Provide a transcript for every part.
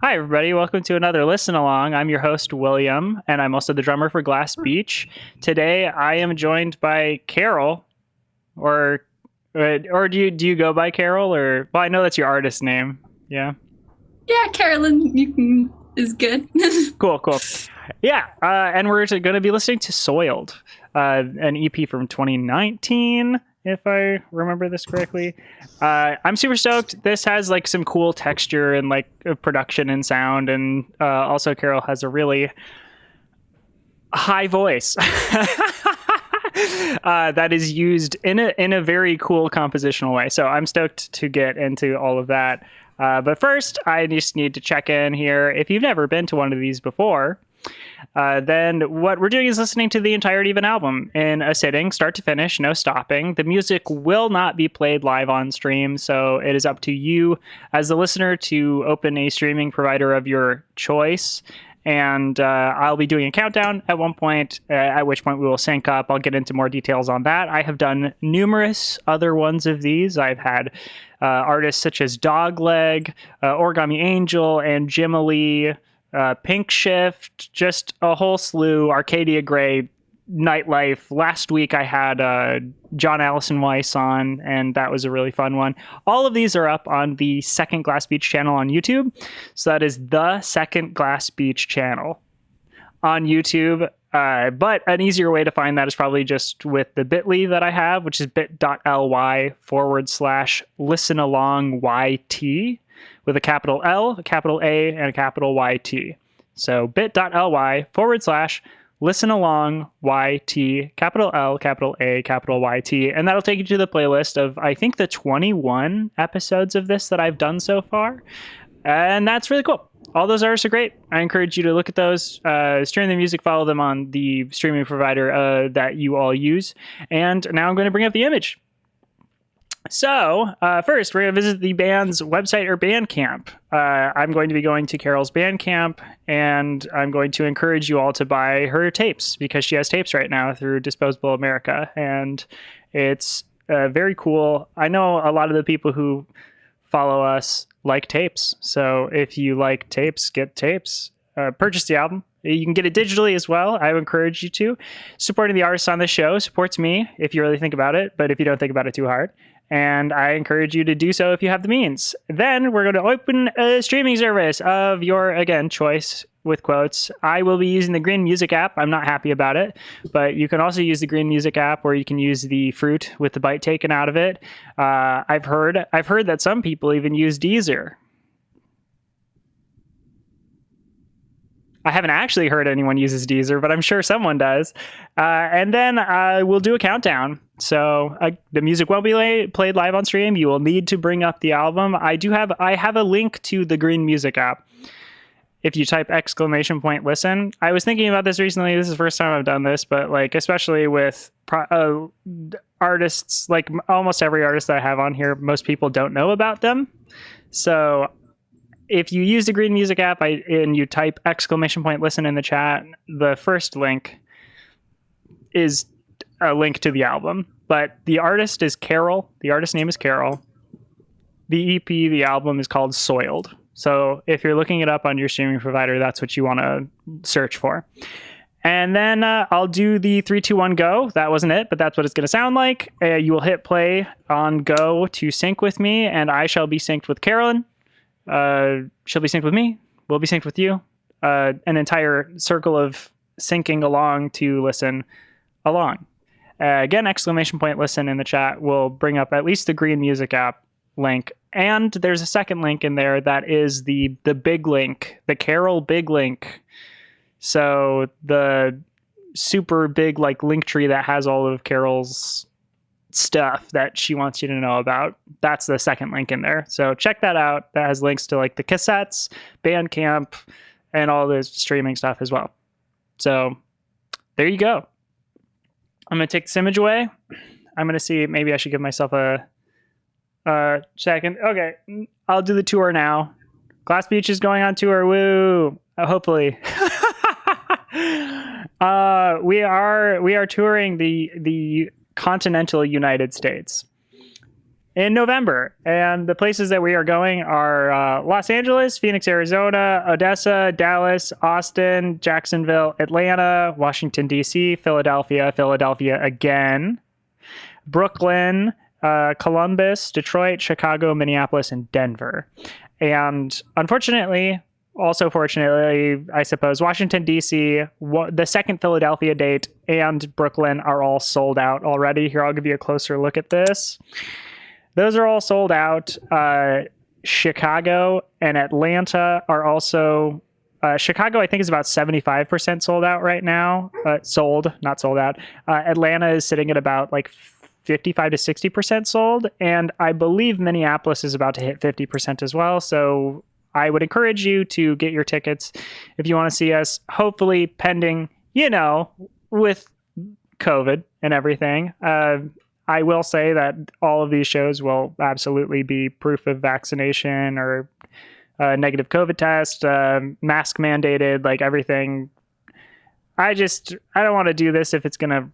Hi, everybody. Welcome to another Listen Along. I'm your host, William, and I'm also the drummer for Glass Beach. Today, I am joined by Carol, or do you go by Carol? Or well, I know that's your artist name. Yeah. Yeah, Carolyn, is good. Cool. Yeah, and we're going to be listening to Soiled, an EP from 2019, if I remember this correctly. I'm super stoked. This has like some cool texture and like production and sound, and also Carol has a really high voice that is used in a very cool compositional way. So I'm stoked to get into all of that. But first, I just need to check in here. If you've never been to one of these before, then what we're doing is listening to the entirety of an album in a sitting, start to finish, no stopping. The music will not be played live on stream, so it is up to you as the listener to open a streaming provider of your choice. And I'll be doing a countdown at one point, at which point we will sync up. I'll get into more details on that. I have done numerous other ones of these. I've had artists such as Dogleg, Origami Angel, and Jimmy, Pink Shift, just a whole slew, Arcadia Gray, Nightlife. Last week I had John Allison Weiss on, and that was a really fun one. All of these are up on the Second Glass Beach channel on YouTube. So that is the Second Glass Beach channel on YouTube. But an easier way to find that is probably just with the bit.ly that I have, which is bit.ly/listenalongyt with a capital L, a capital A, and a capital YT. So bit.ly/listenalongyt, capital L, capital A, capital YT. And that'll take you to the playlist of, I think, the 21 episodes of this that I've done so far. And that's really cool. All those artists are great. I encourage you to look at those, stream the music, follow them on the streaming provider that you all use. And now I'm going to bring up the image. So first, we're going to visit the band's website or Bandcamp. I'm going to be going to Carol's Bandcamp, and I'm going to encourage you all to buy her tapes because she has tapes right now through Disposable America, and it's very cool. I know a lot of the people who follow us like tapes, so if you like tapes, get tapes. Purchase the album. You can get it digitally as well. I would encourage you to. Supporting the artists on the show supports me if you really think about it, but if you don't think about it too hard. And I encourage you to do so if you have the means. Then we're going to open a streaming service of your, again, choice with quotes. I will be using the Green Music app. I'm not happy about it, but you can also use the Green Music app, or you can use the Fruit with the bite taken out of it. I've heard that some people even use Deezer. I haven't actually heard anyone uses Deezer, but I'm sure someone does. And then we'll do a countdown. So the music won't be played live on stream. You will need to bring up the album. I have a link to the Green Music app. If you type !listen. I was thinking about this recently. This is the first time I've done this, but like especially with artists, like almost every artist that I have on here, most people don't know about them. So if you use the Green Music app and you type !listen in the chat, the first link is a link to the album. But the artist is Carol. The artist name is Carol. The EP, the album is called Soiled. So if you're looking it up on your streaming provider, that's what you want to search for. And then I'll do the 3, 2, 1, go. That wasn't it, but that's what it's going to sound like. You will hit play on go to sync with me, and I shall be synced with Carolyn. She'll be synced with me. We'll be synced with you. An entire circle of syncing along to listen along. Again, !listen in the chat will bring up at least the Green Music app link. And there's a second link in there that is the big link, the Carol big link. So the super big like link tree that has all of Carol's stuff that she wants you to know about. That's the second link in there. So check that out. That has links to like the cassettes, Bandcamp, and all the streaming stuff as well. So there you go. I'm going to take this image away. I'm going to see, maybe I should give myself a second. Okay, I'll do the tour now. Glass Beach is going on tour. Woo! Hopefully. We are touring the continental United States. in November. And the places that we are going are Los Angeles, Phoenix, Arizona, Odessa, Dallas, Austin, Jacksonville, Atlanta, Washington, D.C., Philadelphia again, Brooklyn, Columbus, Detroit, Chicago, Minneapolis, and Denver. And unfortunately, also fortunately, I suppose, Washington, D.C., the second Philadelphia date, and Brooklyn are all sold out already. Here, I'll give you a closer look at this. Those are all sold out. Chicago and Atlanta are also... Chicago, I think, is about 75% sold out right now. Sold, not sold out. Atlanta is sitting at about like 55 to 60% sold. And I believe Minneapolis is about to hit 50% as well. So I would encourage you to get your tickets if you want to see us, hopefully pending, with COVID and everything. I will say that all of these shows will absolutely be proof of vaccination or negative COVID test, mask mandated, like everything. I don't want to do this if it's going to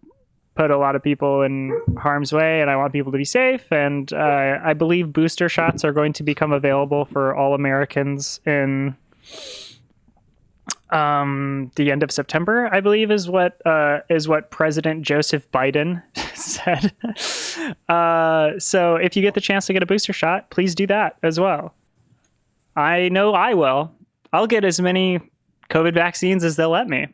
put a lot of people in harm's way, and I want people to be safe. And I believe booster shots are going to become available for all Americans in the end of September, I believe, is what President Joseph Biden said. So if you get the chance to get a booster shot, please do that as well. I know I will. I'll get as many COVID vaccines as they'll let me.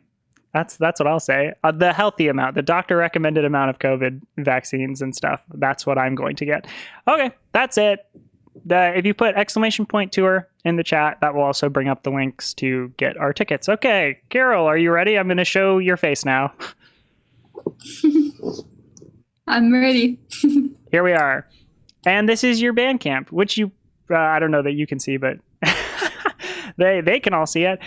That's what I'll say. The healthy amount, the doctor recommended amount of COVID vaccines and stuff. That's what I'm going to get. Okay, that's it. If you put !tour in the chat, that will also bring up the links to get our tickets. Okay, Carol, are you ready? I'm going to show your face now. I'm ready. Here we are. And this is your Bandcamp, which I don't know that you can see, but they can all see it.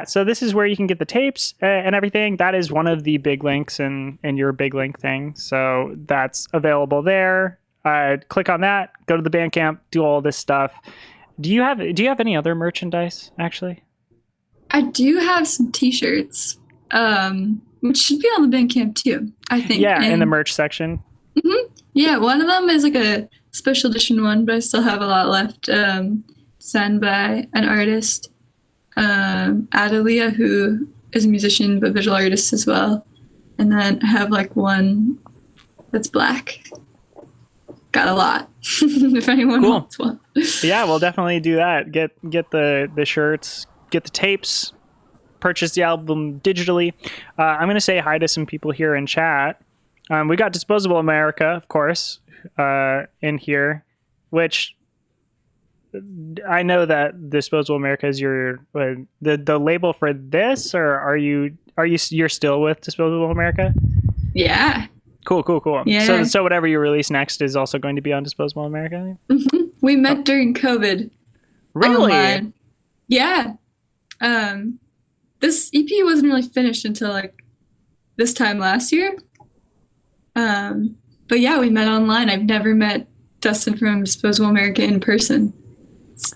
So this is where you can get the tapes and everything. That is one of the big links in your big link thing. So that's available there. Click on that, go to the Bandcamp, do all this stuff. Do you have any other merchandise, actually? I do have some t-shirts, which should be on the Bandcamp too, I think. Yeah, in the merch section. Mm-hmm. Yeah, one of them is like a special edition one, but I still have a lot left. Signed by an artist, Adalia, who is a musician but visual artist as well. And then I have like one that's black. Got a lot. If anyone wants one. Yeah, we'll definitely do that. Get the shirts, get the tapes, purchase the album digitally. I'm going to say hi to some people here in chat. We got Disposable America, of course, in here, which I know that Disposable America is your the label for this, or you're still with Disposable America? Yeah. Cool. Yeah. So whatever you release next is also going to be on Disposable America? Mm-hmm. We met during COVID. Really? Online. Yeah. This EP wasn't really finished until like this time last year. But yeah, we met online. I've never met Dustin from Disposable America in person. It's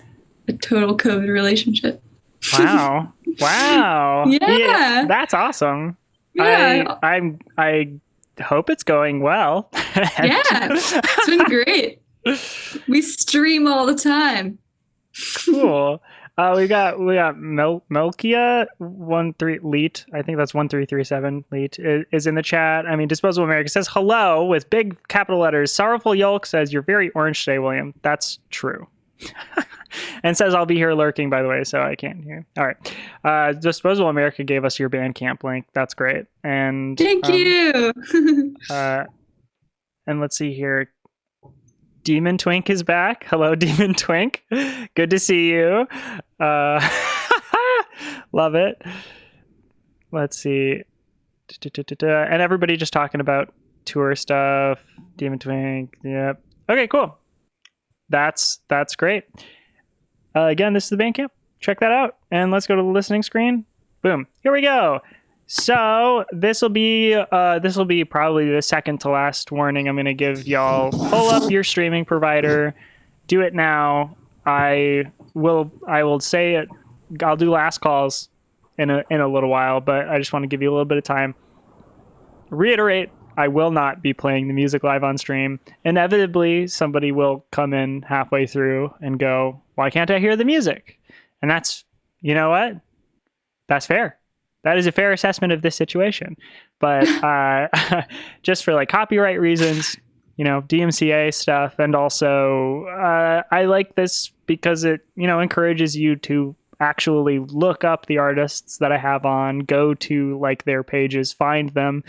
a total COVID relationship. Wow. Yeah. That's awesome. Yeah. I hope it's going well. Yeah. It's been great. We stream all the time. Cool. We got Melkia 13 Leet. I think that's 1337 Leet is in the chat. I mean, Disposable America says hello with big capital letters. Sorrowful Yolk says you're very orange today, William. That's true. And says I'll be here lurking, by the way, so I can't hear. All right. Disposable America gave us your Bandcamp link. That's great. And thank you. And let's see here. Demon Twink is back. Hello, Demon Twink. Good to see you. Love it. Let's see. And everybody just talking about tour stuff. Demon Twink. Yep. Okay, cool. That's great. Again, this is the Bandcamp. Check that out. And let's go to the listening screen. Boom. Here we go. So this will be probably the second to last warning I'm going to give y'all. Pull up your streaming provider. Do it now. I will say it. I'll do last calls in a little while, but I just want to give you a little bit of time. Reiterate, I will not be playing the music live on stream. Inevitably, somebody will come in halfway through and go, why can't I hear the music? And that's, you know what? That's fair. That is a fair assessment of this situation. But just for like copyright reasons, DMCA stuff. And also, I like this because it, encourages you to actually look up the artists that I have on, go to like their pages, find them,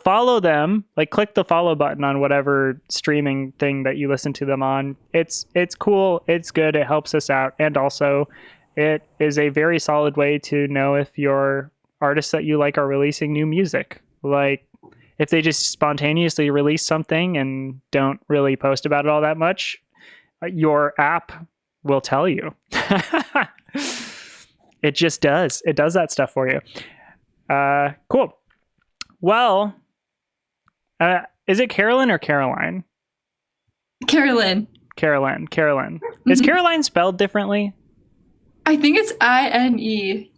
follow them, like click the follow button on whatever streaming thing that you listen to them on. It's cool. It's good. It helps us out. And also it is a very solid way to know if your artists that you like are releasing new music. Like if they just spontaneously release something and don't really post about it all that much, your app will tell you. It just does. It does that stuff for you. Cool. Well, is it Carolyn or Caroline? Carolyn. Carolyn. Is Caroline spelled differently? I think it's INE.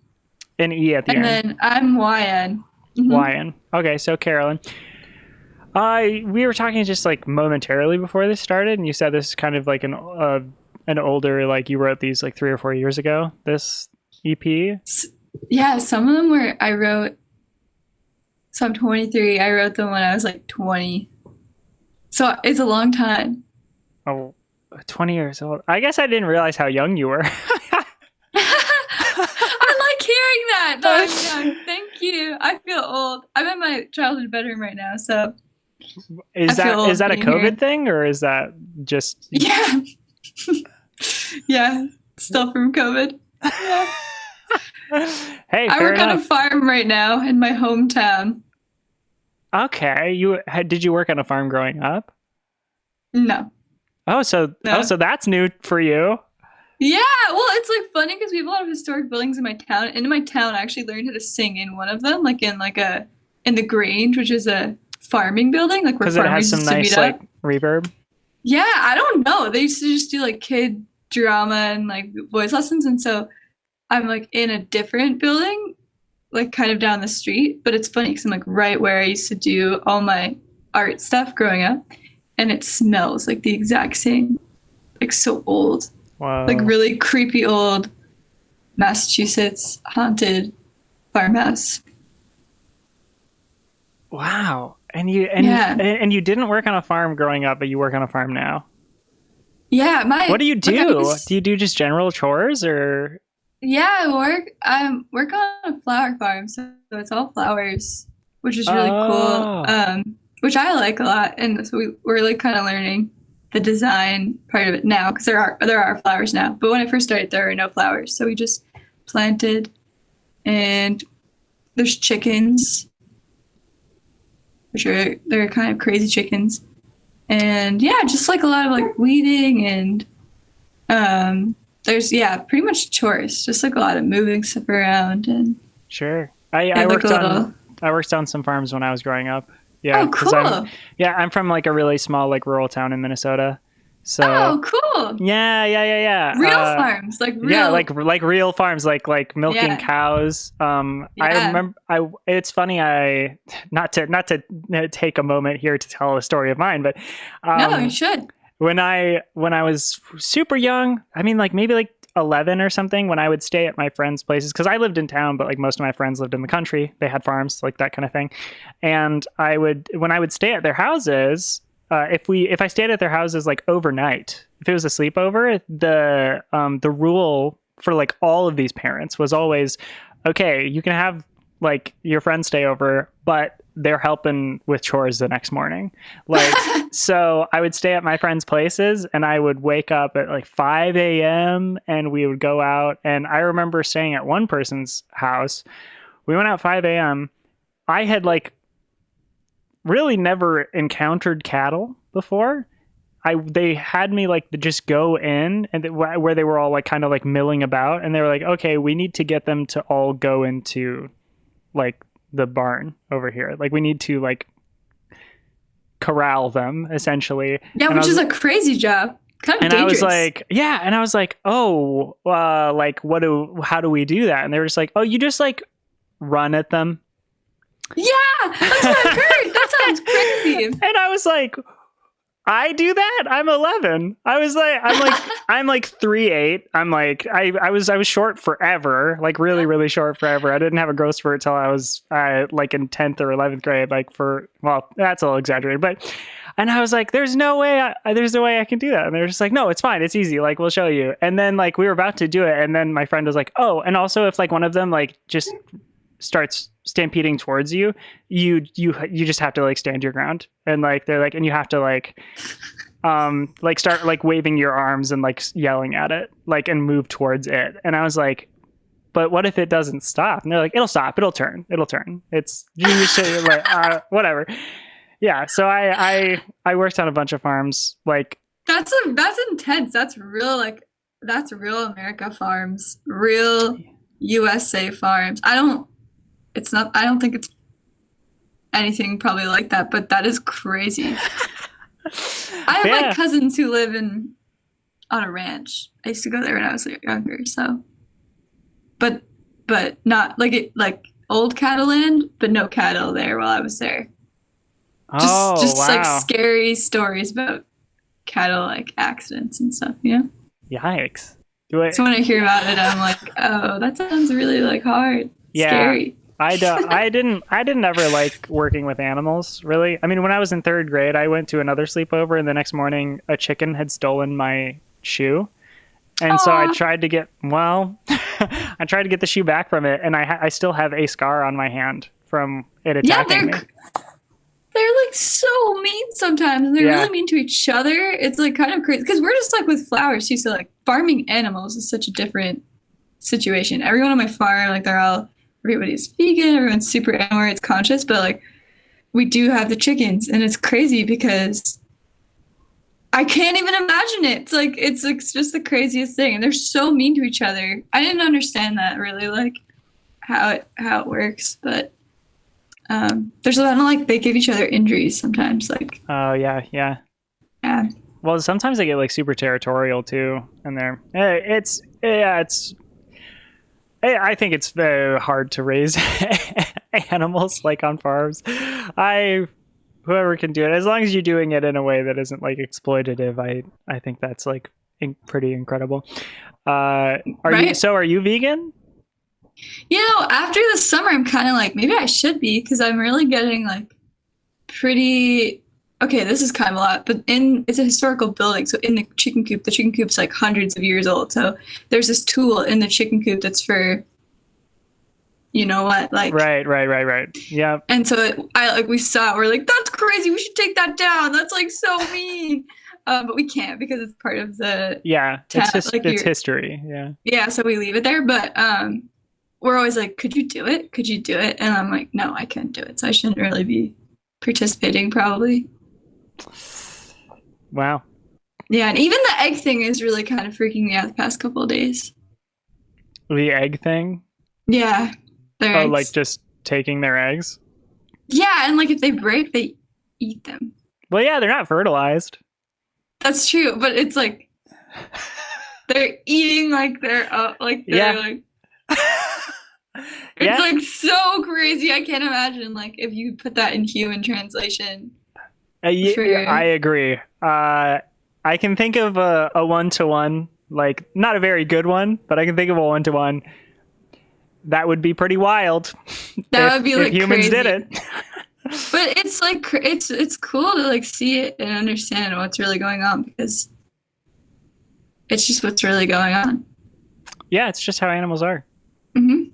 An E at the end. And then I'm YN. YN. Okay, so Carolyn. We were talking just like momentarily before this started, and you said this is kind of like an older, like you wrote these like 3 or 4 years ago, this EP. Yeah, some of them I wrote, so I'm 23, I wrote them when I was like 20. So it's a long time. Oh, 20 years old. I guess I didn't realize how young you were. I like hearing that. No, I'm young. Thank you. I feel old. I'm in my childhood bedroom right now, so is that a COVID thing, or is that just yeah. Yeah, still from COVID. Yeah. Hey, I work on a farm right now in my hometown. Okay, did you work on a farm growing up? No. So that's new for you. Yeah, well, it's like funny because we have a lot of historic buildings in my town. And in my town, I actually learned how to sing in one of them, like in the Grange, which is a farming building, like where farmers it has some nice like reverb. Yeah, I don't know. They used to just do like kid drama and like voice lessons, and so I'm like in a different building, like kind of down the street. But it's funny because I'm like right where I used to do all my art stuff growing up, and it smells like the exact same, like so old. Wow. Like really creepy old Massachusetts haunted farmhouse. Wow. And you didn't work on a farm growing up, but you work on a farm now. Yeah, what do you do? Do you do just general chores or? Yeah, I work on a flower farm, so it's all flowers, which is really cool. Which I like a lot, and so we're like kind of learning the design part of it now because there are flowers now. But when I first started, there were no flowers, so we just planted. And there's chickens, they're kind of crazy chickens, and yeah, just like a lot of like weeding and there's pretty much chores, just like a lot of moving stuff around. And sure, I worked on some farms when I was growing up. Yeah. Oh, cool. I'm from like a really small like rural town in Minnesota. So. Oh, cool. Yeah. Real farms, like real. Yeah, like real farms, like milking cows. I remember. It's funny. Not to take a moment here to tell a story of mine, but no, you should. When I was super young, I mean, like maybe like 11 or something, when I would stay at my friends' places, because I lived in town, but like most of my friends lived in the country. They had farms, like that kind of thing. And when I would stay at their houses, if I stayed at their houses like overnight, if it was a sleepover, the rule for like all of these parents was always, okay, you can have like your friends stay over, but they're helping with chores the next morning. Like, so I would stay at my friends' places and I would wake up at like 5 a.m. and we would go out. And I remember staying at one person's house. We went out 5 a.m. I had like really never encountered cattle before. They had me like just go in and where they were all like kind of like milling about, and they were like, okay, we need to get them to all go into like the barn over here. Like we need to like corral them essentially. Yeah, which is a crazy job. Kind of dangerous. I was like, oh, like how do we do that? And they were just like, oh, you just like run at them. Yeah, that's what I've heard. That's how sounds crazy. And I was like, I do that? I'm 11. I'm like 3'8". I'm like, I was short forever, like really short forever. I didn't have a growth spurt till I was like in 10th or 11th grade, well, that's a little exaggerated, but, and I was like, there's no way I can do that. And they're just like, no, it's fine. It's easy. Like, we'll show you. And then like, we were about to do it. And then my friend was like, oh, and also if like one of them like just starts stampeding towards you, you just have to like stand your ground, and like they're like, and you have to like start like waving your arms and like yelling at it, like, and move towards it. And I was like, but what if it doesn't stop? And they're like, it'll stop, it'll turn, it's you just like whatever. Yeah, so I worked on a bunch of farms. Like that's intense. That's real America farms, real USA farms. I don't think it's anything probably like that, but that is crazy. I have like cousins who live on a ranch. I used to go there when I was younger, so. But not like old cattle land, but no cattle there while I was there. Just wow. like scary stories about cattle like accidents and stuff, you know? Yikes. So when I hear about it, I'm like, oh, that sounds really like hard. Yeah. Scary. I didn't ever like working with animals, really. I mean, when I was in 3rd grade, I went to another sleepover, and the next morning a chicken had stolen my shoe. And so I tried to get the shoe back from it, and I still have a scar on my hand from it attacking me. They're like so mean sometimes, and they're really mean to each other. It's like kind of crazy because we're just like with flowers too. So like farming animals is such a different situation. Everyone on my farm, like everybody's vegan, everyone's super animal rights conscious, but like we do have the chickens, and it's crazy because I can't even imagine it. It's just the craziest thing, and they're so mean to each other. I didn't understand that really, like how it works, but there's a lot of like they give each other injuries sometimes, like yeah. Well, sometimes they get like super territorial too, and I think it's very hard to raise animals like on farms. Whoever can do it, as long as you're doing it in a way that isn't like exploitative, I think that's like pretty incredible. Are you vegan? You know, after the summer, I'm kind of like, maybe I should be, because I'm really getting like pretty. Okay, this is kind of a lot, but it's a historical building. So in the chicken coop's like hundreds of years old. So there's this tool in the chicken coop that's for, you know what, like right. Yeah. And so we saw it. We're like, that's crazy. We should take that down. That's like so mean. But we can't because it's part of the it's history. Yeah. Yeah. So we leave it there, but we're always like, could you do it? Could you do it? And I'm like, no, I can't do it. So I shouldn't really be participating, probably. Wow. Yeah, and even the egg thing is really kind of freaking me out the past couple of days. The egg thing? Yeah. Eggs. Like just taking their eggs? Yeah, and like if they break, they eat them. Well, yeah, they're not fertilized. That's true, but it's like they're eating like it's like so crazy. I can't imagine like if you put that in human translation. I agree. I can think of a 1-to-1, like not a very good one, but I can think of a 1-to-1. That would be pretty wild. That would be like humans crazy. Did it. But it's like it's cool to like see it and understand what's really going on, because it's just what's really going on. Yeah, it's just how animals are. Mm-hmm.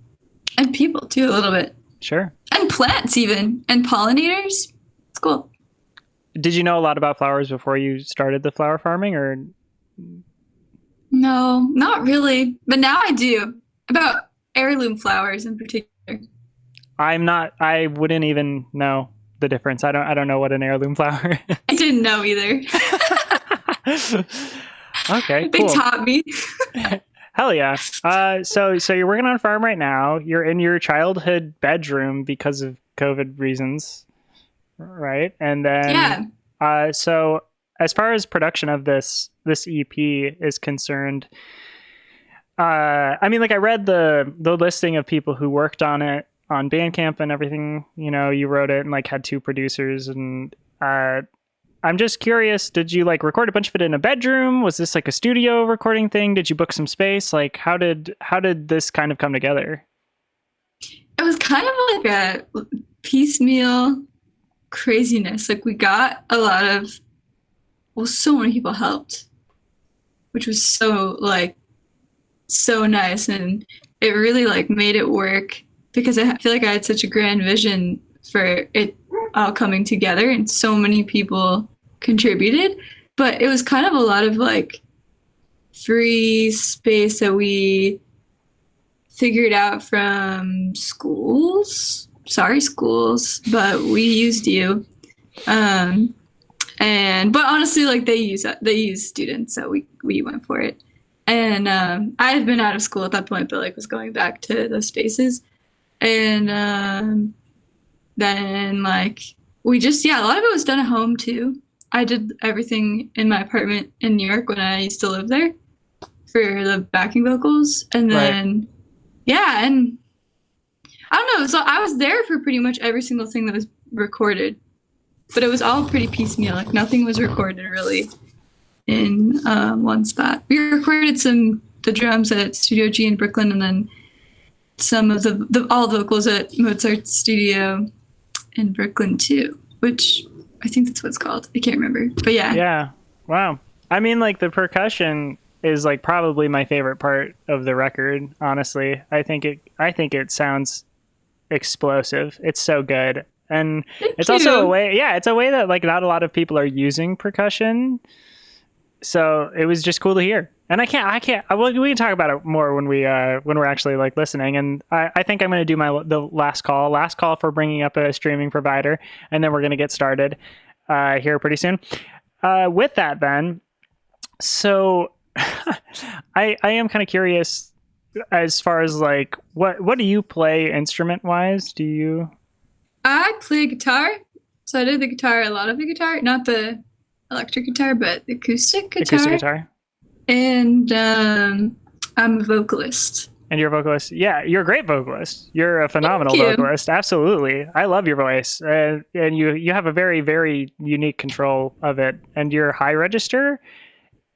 And people too, a little bit. Sure. And plants even, and pollinators. It's cool. Did you know a lot about flowers before you started the flower farming, or? No, not really. But now I do. About heirloom flowers in particular. I wouldn't even know the difference. I don't know what an heirloom flower is. I didn't know either. Okay, cool. They taught me. Hell yeah. So you're working on a farm right now. You're in your childhood bedroom because of COVID reasons, right? And then so as far as production of this EP is concerned, I mean, like I read the listing of people who worked on it on Bandcamp and everything. You know, you wrote it and like had 2 producers, and I'm just curious, did you like record a bunch of it in a bedroom? Was this like a studio recording thing? Did you book some space? Like how did this kind of come together? It was kind of like a piecemeal craziness. Like we got a lot of, well, so many people helped, which was so nice, and it really like made it work because I feel like I had such a grand vision for it all coming together, and so many people contributed. But it was kind of a lot of like free space that we figured out from schools. Sorry, schools, but we used you. But honestly, like they use students, so we went for it. And I had been out of school at that point, but like was going back to those spaces. And then like we just, a lot of it was done at home too. I did everything in my apartment in New York when I used to live there for the backing vocals. And then and I don't know, so I was there for pretty much every single thing that was recorded, but it was all pretty piecemeal. Like nothing was recorded really in one spot. We recorded the drums at Studio G in Brooklyn, and then some of the all vocals at Mozart's studio in Brooklyn too, which I think that's what it's called. I can't remember, but yeah. Yeah. Wow. I mean, like the percussion is like probably my favorite part of the record. Honestly, I think it sounds explosive. It's so good. And it's also a way, it's a way that like not a lot of people are using percussion. So it was just cool to hear. And I can't, well, we can talk about it more when we're actually like listening. And I think I'm going to do the last call for bringing up a streaming provider. And then we're going to get started here pretty soon. With that then, so I am kind of curious as far as like, what do you play instrument wise? I play guitar. So I did a lot of the guitar, not the electric guitar, but the acoustic guitar. And I'm a vocalist. And you're a vocalist. Yeah, you're a great vocalist. You're a phenomenal vocalist. Absolutely. I love your voice. And you have a very, very unique control of it. And your high register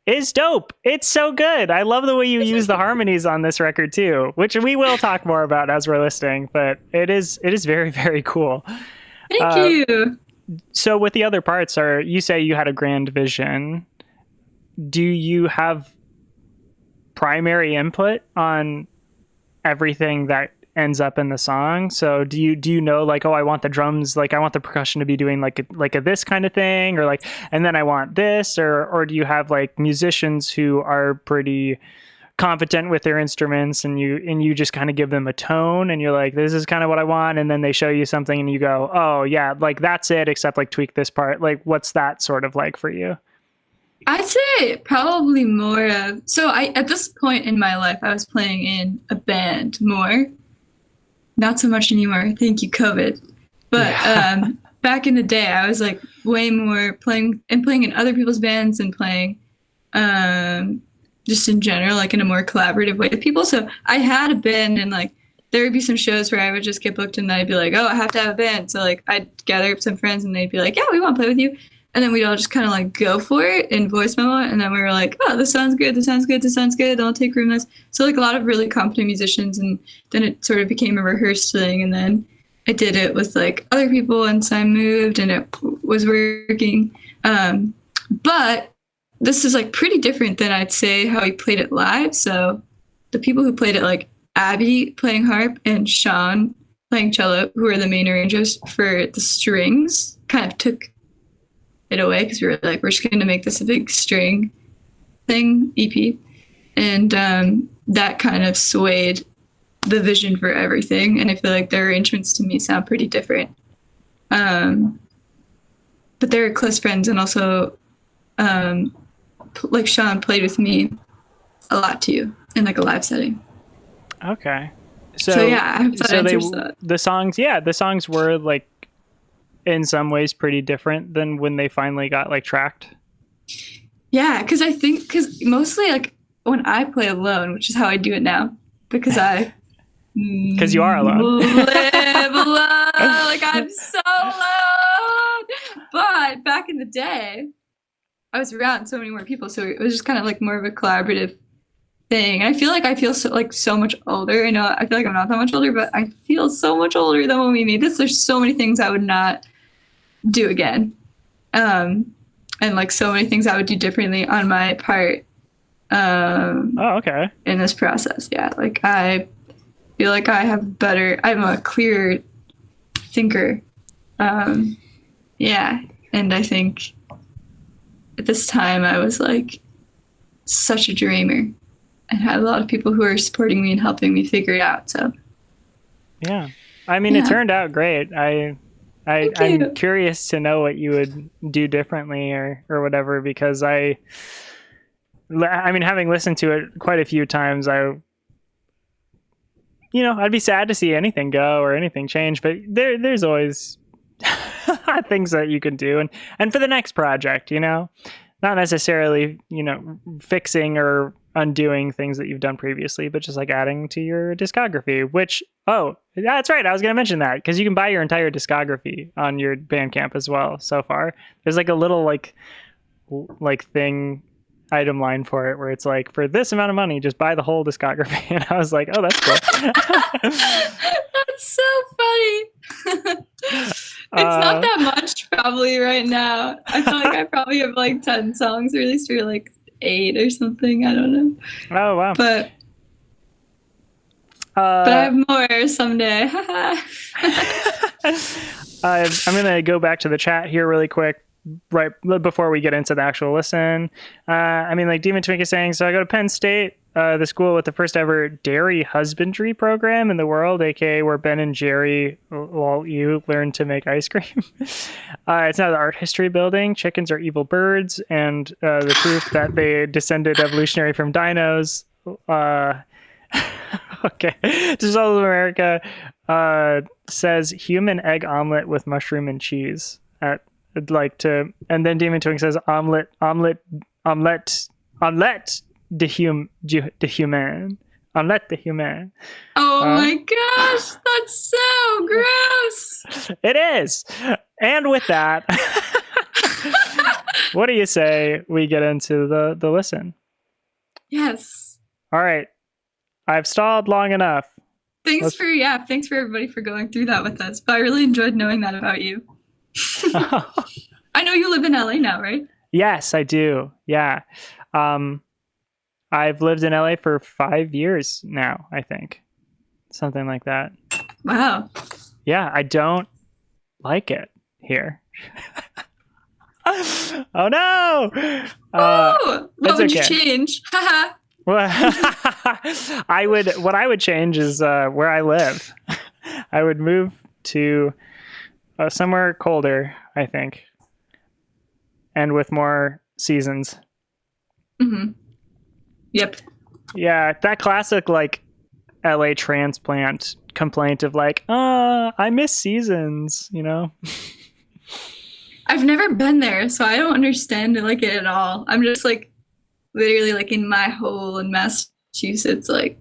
is dope. It's so good. I love the way you use the harmonies on this record too, which we will talk more about as we're listening, but it is very, very cool. Thank you. So with the other parts, you say you had a grand vision. Do you have primary input on everything that ends up in the song? So do you know like, oh, I want the drums, like I want the percussion to be doing like a this kind of thing, or like, and then I want this, or do you have like musicians who are pretty competent with their instruments and you just kind of give them a tone and you're like, this is kind of what I want, and then they show you something and you go, oh yeah, like that's it, except like tweak this part. Like what's that sort of like for you? I'd say probably more of, so at this point in my life, I was playing in a band more. Not so much anymore. Thank you, COVID. But back in the day, I was like way more playing in other people's bands and playing just in general, like in a more collaborative way with people. So I had a band, and like there would be some shows where I would just get booked and then I'd be like, oh, I have to have a band. So like I'd gather up some friends and they'd be like, yeah, we want to play with you. And then we'd all just kind of like go for it and voice memo it. And then we were like, oh, this sounds good. This sounds good. This sounds good. I'll take room this. So like a lot of really competent musicians. And then it sort of became a rehearsed thing. And then I did it with like other people. And so I moved and it was working. But this is like pretty different than I'd say how we played it live. So the people who played it, like Abby playing harp and Sean playing cello, who are the main arrangers for the strings, kind of took it away because we were like, we're just going to make this a big string thing EP, and that kind of swayed the vision for everything. And I feel like their arrangements to me sound pretty different, but they're close friends, and also like Sean played with me a lot too in like a live setting. Okay, so yeah, I hope that answers that. The songs were like in some ways pretty different than when they finally got like tracked. Yeah, because mostly like when I play alone, which is how I do it now, because you are alone. Live low. Like, I'm so loud. But back in the day, I was around so many more people, so it was just kind of like more of a collaborative thing. And I feel so much older. I feel like I'm not that much older, but I feel so much older than when we made this. There's so many things I would not do again. And like so many things I would do differently on my part. Okay. In this process, yeah. Like I feel like I'm a clear thinker. Yeah. And I think at this time I was like such a dreamer and had a lot of people who are supporting me and helping me figure it out. So yeah, I mean, it turned out great. I'm curious to know what you would do differently or whatever, because I mean, having listened to it quite a few times, I'd be sad to see anything go or anything change, but there's always things that you can do. And for the next project, not necessarily, fixing or undoing things that you've done previously, but just like adding to your discography, which, that's right. I was going to mention that because you can buy your entire discography on your Bandcamp as well. So far, there's like a little like thing item line for it where it's like, for this amount of money, just buy the whole discography. And I was like, oh, that's cool. That's so funny. It's not that much probably right now. I feel like I probably have like 10 songs released, or like 8 or something. I don't know. Oh, wow. But I have more someday. I'm going to go back to the chat here really quick, right before we get into the actual listen. Like Demon Twink is saying, so I go to Penn State, the school with the first ever dairy husbandry program in the world, aka where Ben and Jerry, you learn to make ice cream. It's now the art history building. Chickens are evil birds, and the proof that they descended evolutionary from dinos. Okay. Dissolve America says human egg omelet with mushroom and cheese. And then Demon Twink says omelet de human. Omelette de human. Oh my gosh, that's so gross. It is. And with that, what do you say we get into the listen? Yes. All right. I've stalled long enough. Thanks for everybody for going through that with us. But I really enjoyed knowing that about you. I know you live in LA now, right? Yes, I do. Yeah. I've lived in LA for 5 years now, I think. Something like that. Wow. Yeah, I don't like it here. Oh no! What would you change? Haha. What I would change is where I live. I would move to somewhere colder, I think, and with more seasons. Mm-hmm. Yep. Yeah, that classic like LA transplant complaint of like, I miss seasons, I've never been there, so I don't understand it at all. I'm just like literally like in my hole in Massachusetts, like,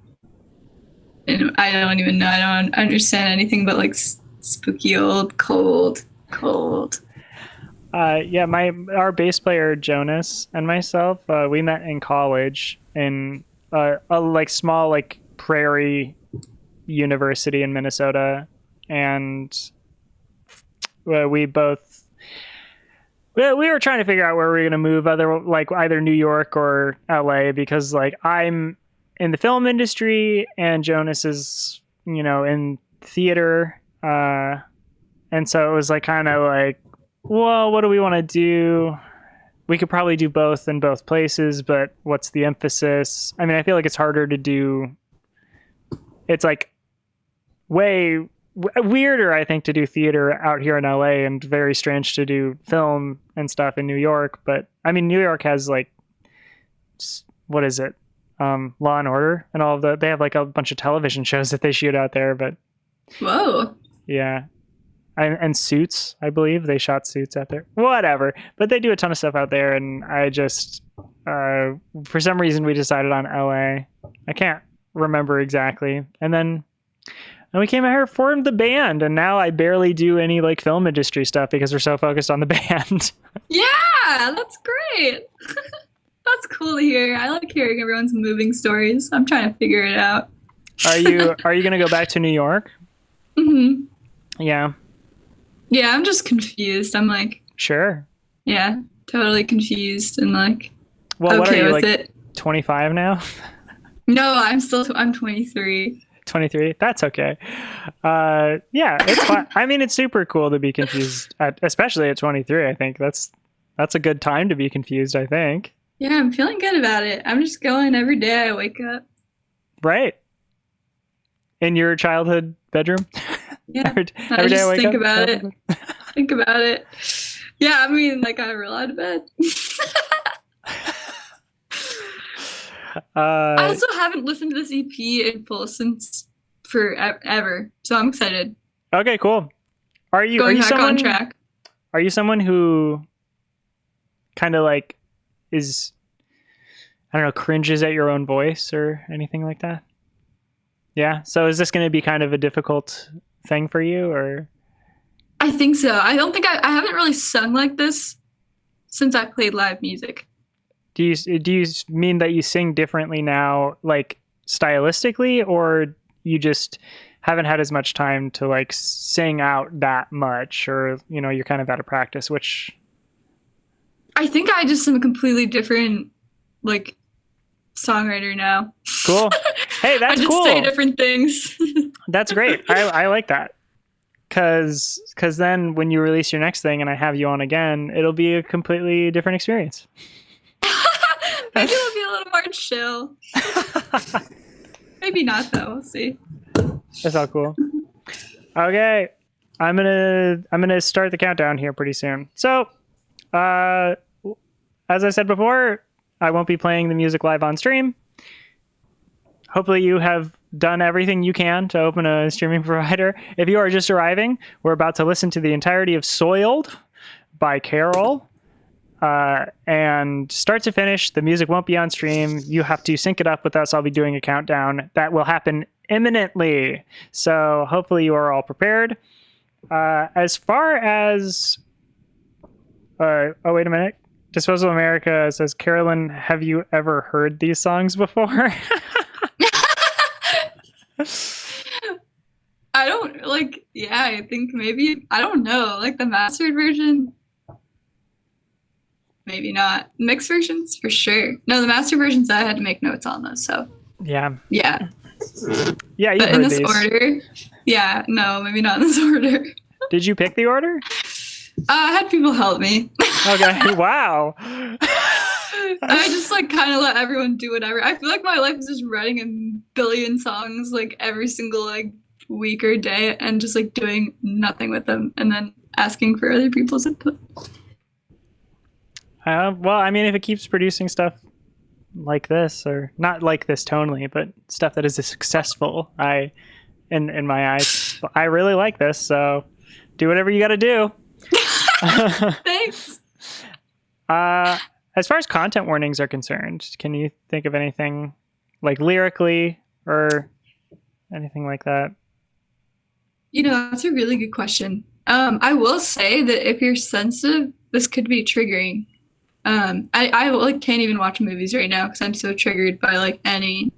and I don't even know. I don't understand anything but like spooky old cold. Yeah, our bass player Jonas and myself, we met in college in a like small like prairie university in Minnesota, and we were trying to figure out where we were going to move, either New York or LA, because like I'm in the film industry and Jonas is, in theater. And so it was like kind of like, well, what do we want to do? We could probably do both in both places, but what's the emphasis? I mean, I feel like it's harder to do. It's like way weirder, I think, to do theater out here in LA, and very strange to do film and stuff in New York. But I mean, New York has like, what is it? Law and Order and all of they have like a bunch of television shows that they shoot out there, but whoa. Yeah. And Suits, I believe they shot Suits out there, whatever, but they do a ton of stuff out there. And I just, for some reason we decided on LA. I can't remember exactly. And then And we came out here, formed the band, and now I barely do any like film industry stuff because we're so focused on the band. Yeah, that's great. That's cool to hear. I like hearing everyone's moving stories. I'm trying to figure it out. Are you gonna go back to New York? Mm-hmm. Yeah. Yeah, I'm just confused. I'm like, Sure. yeah, totally confused and like, Well, what are okay you, with like it. 25 now? No, I'm 23. 23? That's okay. Yeah, it's fine. I mean, it's super cool to be confused, especially at 23. I think that's a good time to be confused, I think. Yeah, I'm feeling good about it. I'm just going every day I wake up. Right. In your childhood bedroom? Yeah, every I day just wake think up? about it. Think about it. Yeah, I mean, like I roll out of bed. I also haven't listened to this EP in full since forever, so I'm excited. Okay, cool. Are you Going back someone on track. Are you someone who kind of like is, I don't know, cringes at your own voice or anything like that? Yeah. So is this going to be kind of a difficult thing for you, or? I think so. I don't think I haven't really sung like this since I played live music. Do you mean that you sing differently now, like stylistically, or you just haven't had as much time to like sing out that much, or you're kind of out of practice? Which I think I just am a completely different like songwriter now. Cool. Hey, that's I just cool. say different things. That's great. I like that. Cause then when you release your next thing and I have you on again, it'll be a completely different experience. Maybe it'll be a little more chill. Maybe not though. We'll see. That's all cool. Okay, I'm gonna start the countdown here pretty soon. So, as I said before, I won't be playing the music live on stream. Hopefully, you have done everything you can to open a streaming provider. If you are just arriving, we're about to listen to the entirety of "Soiled" by Carol. And start to finish, the music won't be on stream. You have to sync it up with us. I'll be doing a countdown. That will happen imminently. So hopefully you are all prepared. As far as... oh, wait a minute. Disposal America says, Carolyn, have you ever heard these songs before? I don't, like, yeah, I think maybe, I don't know, like the mastered version... Maybe not. Mixed versions for sure. No, the master versions I had to make notes on those. So Yeah. Yeah, you but heard in this these. Order, yeah, no, maybe not in this order. Did you pick the order? I had people help me. Okay. Wow. I just like kind of let everyone do whatever. I feel like my life is just writing a billion songs like every single like week or day and just like doing nothing with them and then asking for other people's input. Well, I mean, if it keeps producing stuff like this, or not like this tonally, but stuff that is successful, in my eyes, I really like this. So do whatever you got to do. Thanks. As far as content warnings are concerned, can you think of anything like lyrically or anything like that? That's a really good question. I will say that if you're sensitive, this could be triggering. I like can't even watch movies right now because I'm so triggered by like any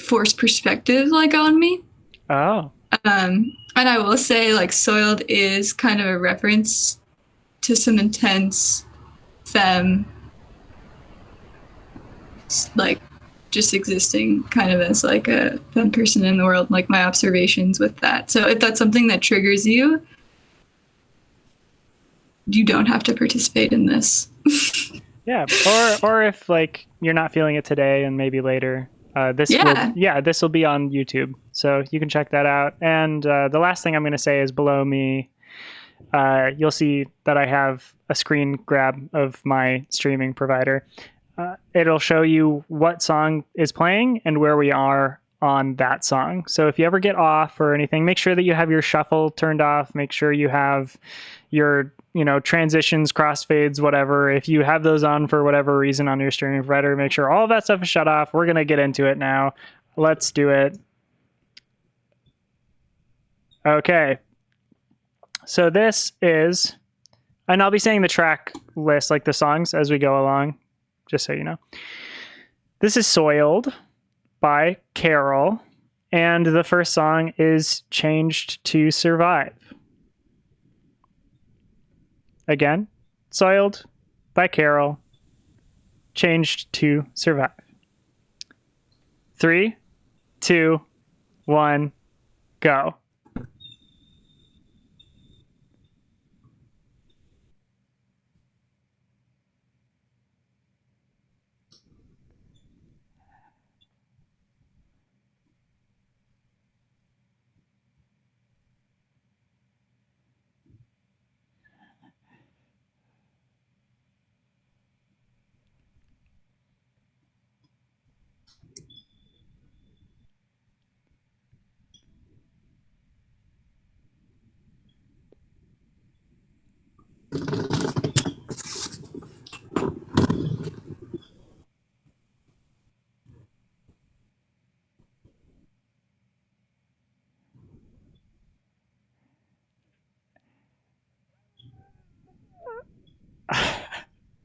forced perspective like on me. Oh. And I will say like Soiled is kind of a reference to some intense femme like just existing kind of as like a femme person in the world, like my observations with that. So if that's something that triggers you, you don't have to participate in this. Yeah, or if like you're not feeling it today and maybe later, this will be on YouTube, so you can check that out. And the last thing I'm going to say is below me, you'll see that I have a screen grab of my streaming provider. It'll show you what song is playing and where we are on that song. So if you ever get off or anything, make sure that you have your shuffle turned off. Make sure you have your transitions, crossfades, whatever. If you have those on for whatever reason on your streaming provider, make sure all of that stuff is shut off. We're going to get into it now. Let's do it. Okay. So this is, and I'll be saying the track list, like the songs, as we go along, just so you know. This is Soiled by Carol, and the first song is Changed to Survive. Again, Soiled by Carol, Changed to Survive. 3, 2, 1, go.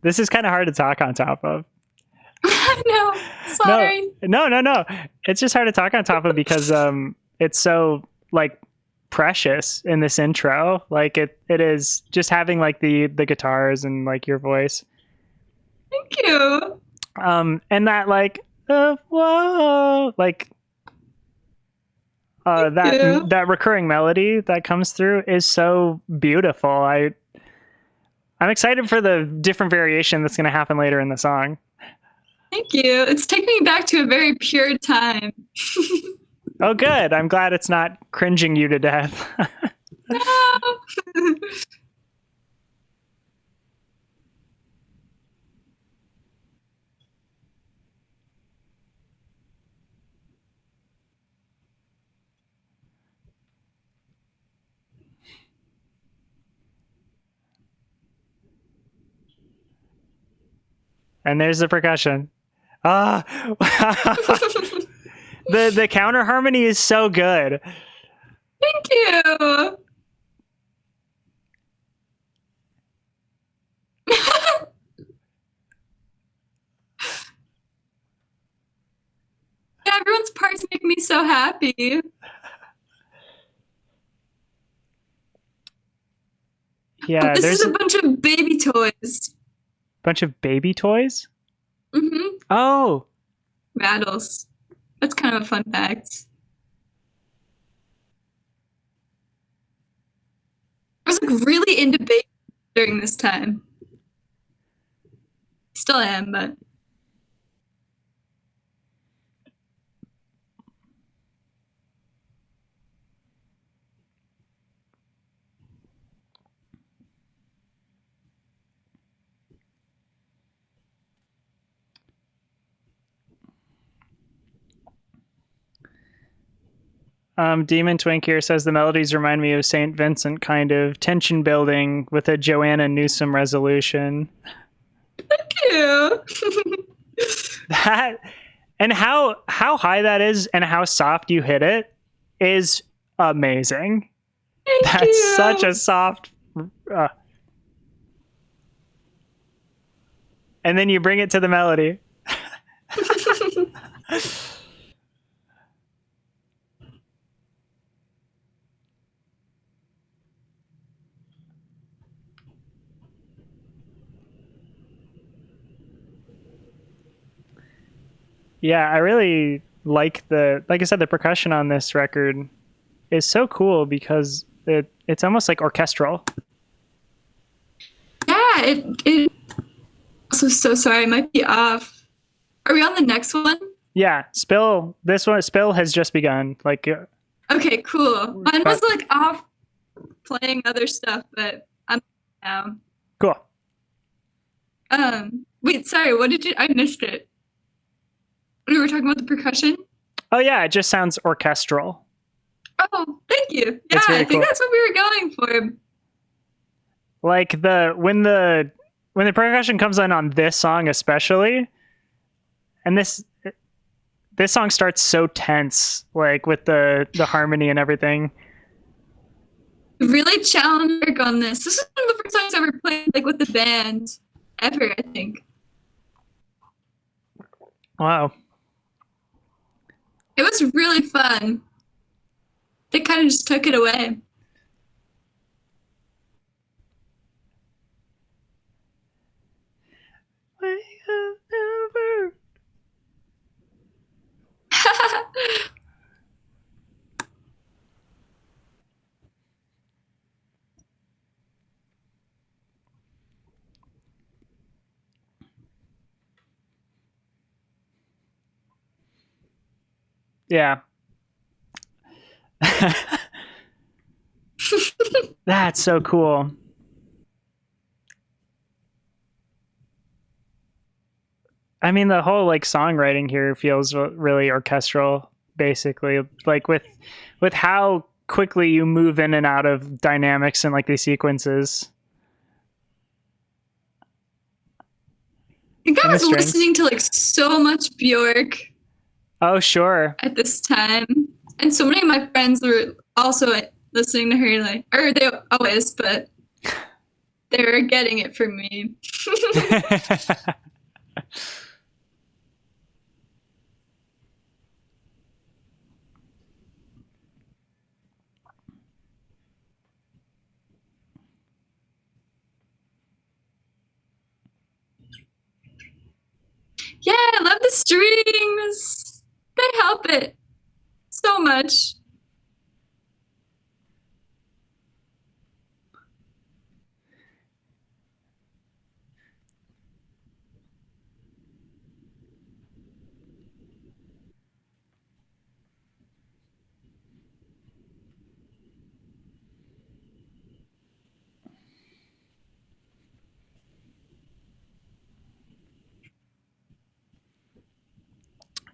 This is kind of hard to talk on top of. No, sorry. No. It's just hard to talk on top of because it's so like precious in this intro. Like it is just having like the guitars and like your voice. Thank you. And that like whoa, like that recurring melody that comes through is so beautiful. I'm excited for the different variation that's going to happen later in the song. Thank you. It's taking me back to a very pure time. Oh, good. I'm glad it's not cringing you to death. No. And there's the percussion. Ah, the counter harmony is so good. Thank you. Everyone's parts make me so happy. Yeah, this there's is a bunch of baby toys. Bunch of baby toys. Mm-hmm. Oh, Rattles. That's kind of a fun fact. I was like really into baby during this time. Still am, but Demon Twink here says the melodies remind me of St. Vincent, kind of tension building with a Joanna Newsom resolution. thank you. That and how high that is and how soft you hit it is amazing. Thank That's you. such a soft. And then you bring it to the melody. Yeah, I really like like I said, the percussion on this record is so cool because it's almost like orchestral. Yeah, it also so sorry, I might be off. Are we on the next one? Yeah, Spill has just begun. Like Okay, cool. Mine was like off playing other stuff, but I'm now. Cool. Wait, sorry, what did you I missed it. We were talking about the percussion? Oh yeah, it just sounds orchestral. Oh, thank you. Yeah, It's very I think cool. that's what we were going for. Like when the percussion comes in on this song especially, and this song starts so tense, like with the harmony and everything. Really challenged Eric on this. This is one of the first times I ever played like with the band ever, I think. Wow. It was really fun. They kind of just took it away. I have never. Yeah. That's so cool. I mean, the whole like songwriting here feels really orchestral, basically, like with how quickly you move in and out of dynamics and like these sequences. I think I And the was strings. listening to like so much Bjork Oh, sure. at this time, and so many of my friends were also listening to her, like, or they always, but they were getting it from me. Yeah, I love the strings. They help it so much.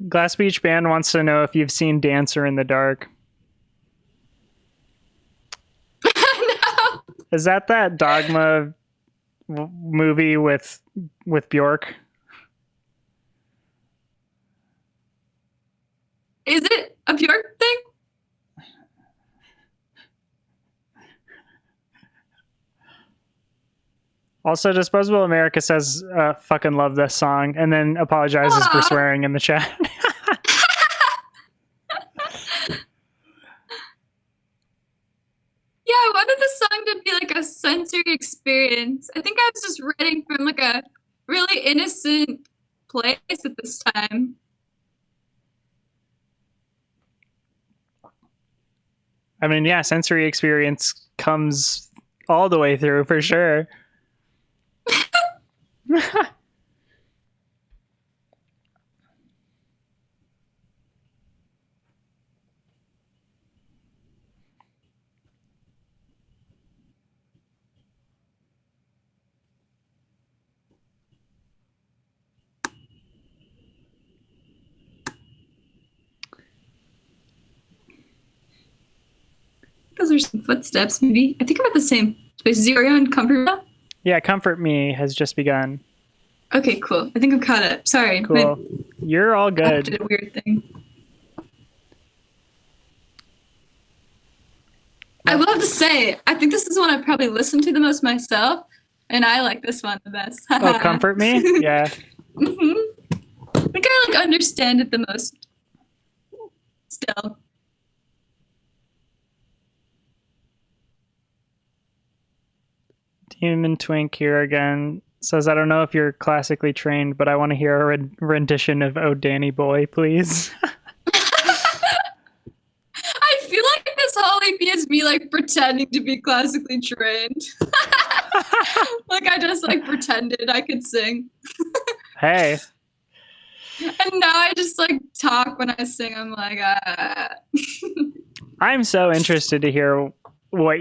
Glass Beach Band wants to know if you've seen Dancer in the Dark. No. Is that Dogma movie with Bjork? Is it a Bjork thing? Also, Disposable America says, fucking love this song, and then apologizes for Aw. swearing in the chat. Yeah, I wanted the song to be like a sensory experience. I think I was just writing from like a really innocent place at this time. I mean, yeah, sensory experience comes all the way through for sure. Those are some footsteps, maybe. I think I'm at the same space. Zero and Comfortable. Yeah, Comfort Me has just begun. Okay, cool. I think I'm caught up. Sorry. Cool. You're all I good. did a weird thing. I will have to say, I think this is one I probably listened to the most myself, and I like this one the best. Oh, Comfort Me? Yeah. I think I like understand it the most still. Demon Twink here again says, I don't know if you're classically trained, but I want to hear a rendition of Oh Danny Boy, please. I feel like this whole EP is me like pretending to be classically trained. Like I just like pretended I could sing. Hey. And now I just like talk when I sing. I'm like, I'm so interested to hear what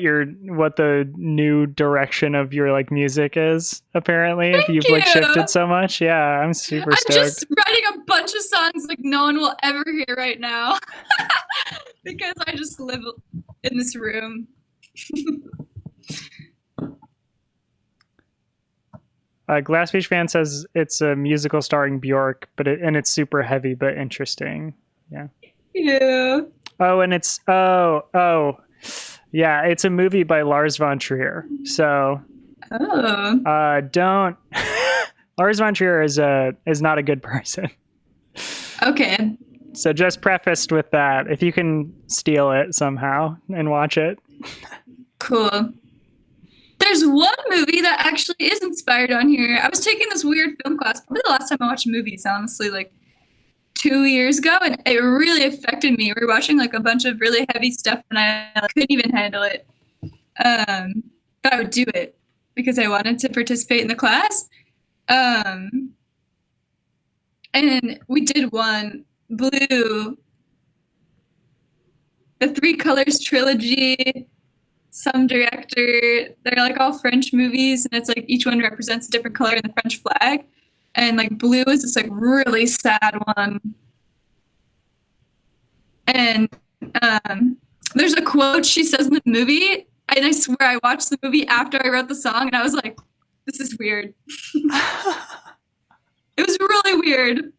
the new direction of your like music is, apparently. Thank if you've like you. shifted so much. Yeah, I'm super I'm stoked. just writing a bunch of songs like no one will ever hear right now. Because I just live in this room. Glass Beach Fan says it's a musical starring Bjork, and it's super heavy but interesting. Yeah. Yeah. Oh, and it's Yeah, it's a movie by Lars von Trier. So Oh, don't. Lars von Trier is not a good person. okay. So just prefaced with that, if you can steal it somehow and watch it. Cool. There's one movie that actually is inspired on here. I was taking this weird film class, probably the last time I watched movies, honestly, like 2 years ago, and it really affected me. We were watching like a bunch of really heavy stuff, and I couldn't even handle it. But I would do it because I wanted to participate in the class. And we did one Blue, the Three Colors trilogy. Some director, they're like all French movies, and it's like each one represents a different color in the French flag. And like Blue is this like really sad one. And there's a quote she says in the movie, and I swear I watched the movie after I wrote the song, and I was like, this is weird. It was really weird.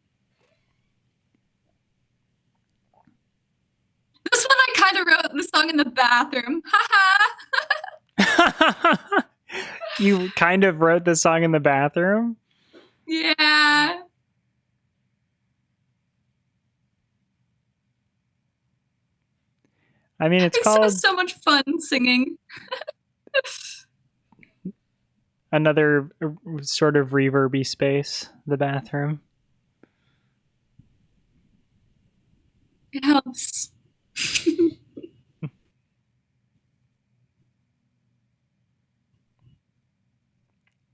This one I kind of wrote the song in the bathroom. Haha. You kind of wrote the song in the bathroom? Yeah. I mean, it's I called have so much fun singing. another sort of reverby space, the bathroom. It helps.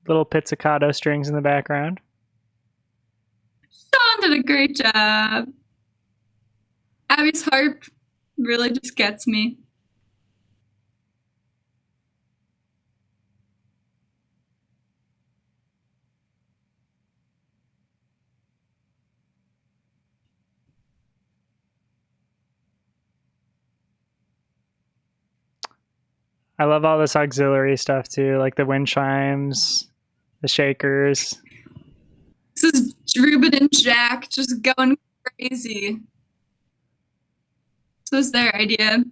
Little pizzicato strings in the background. Sean did a great job. Abby's harp really just gets me. I love all this auxiliary stuff too, like the wind chimes, the shakers. This is Ruben and Jack just going crazy. This was their idea.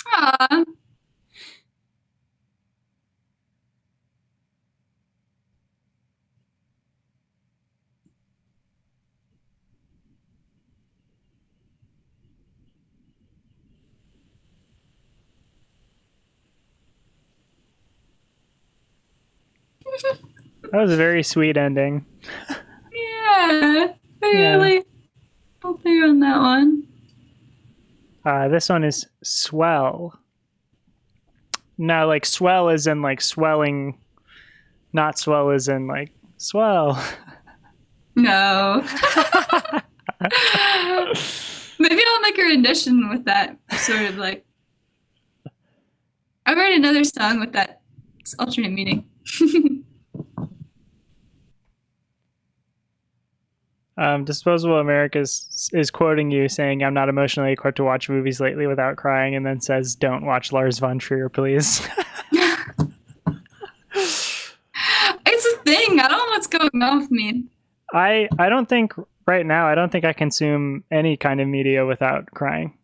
Aw. That was a very sweet ending. Yeah, I really pulled through on that one. This one is swell. No, like swell is in like swelling, not swell is in like swell. No. Maybe I'll make a rendition with that sort of like. I write another song with that alternate meaning. Disposable America is quoting you saying, "I'm not emotionally equipped to watch movies lately without crying," and then says, "Don't watch Lars von Trier, please." It's a thing. I don't know what's going on with me. I don't think right now, I don't think I consume any kind of media without crying.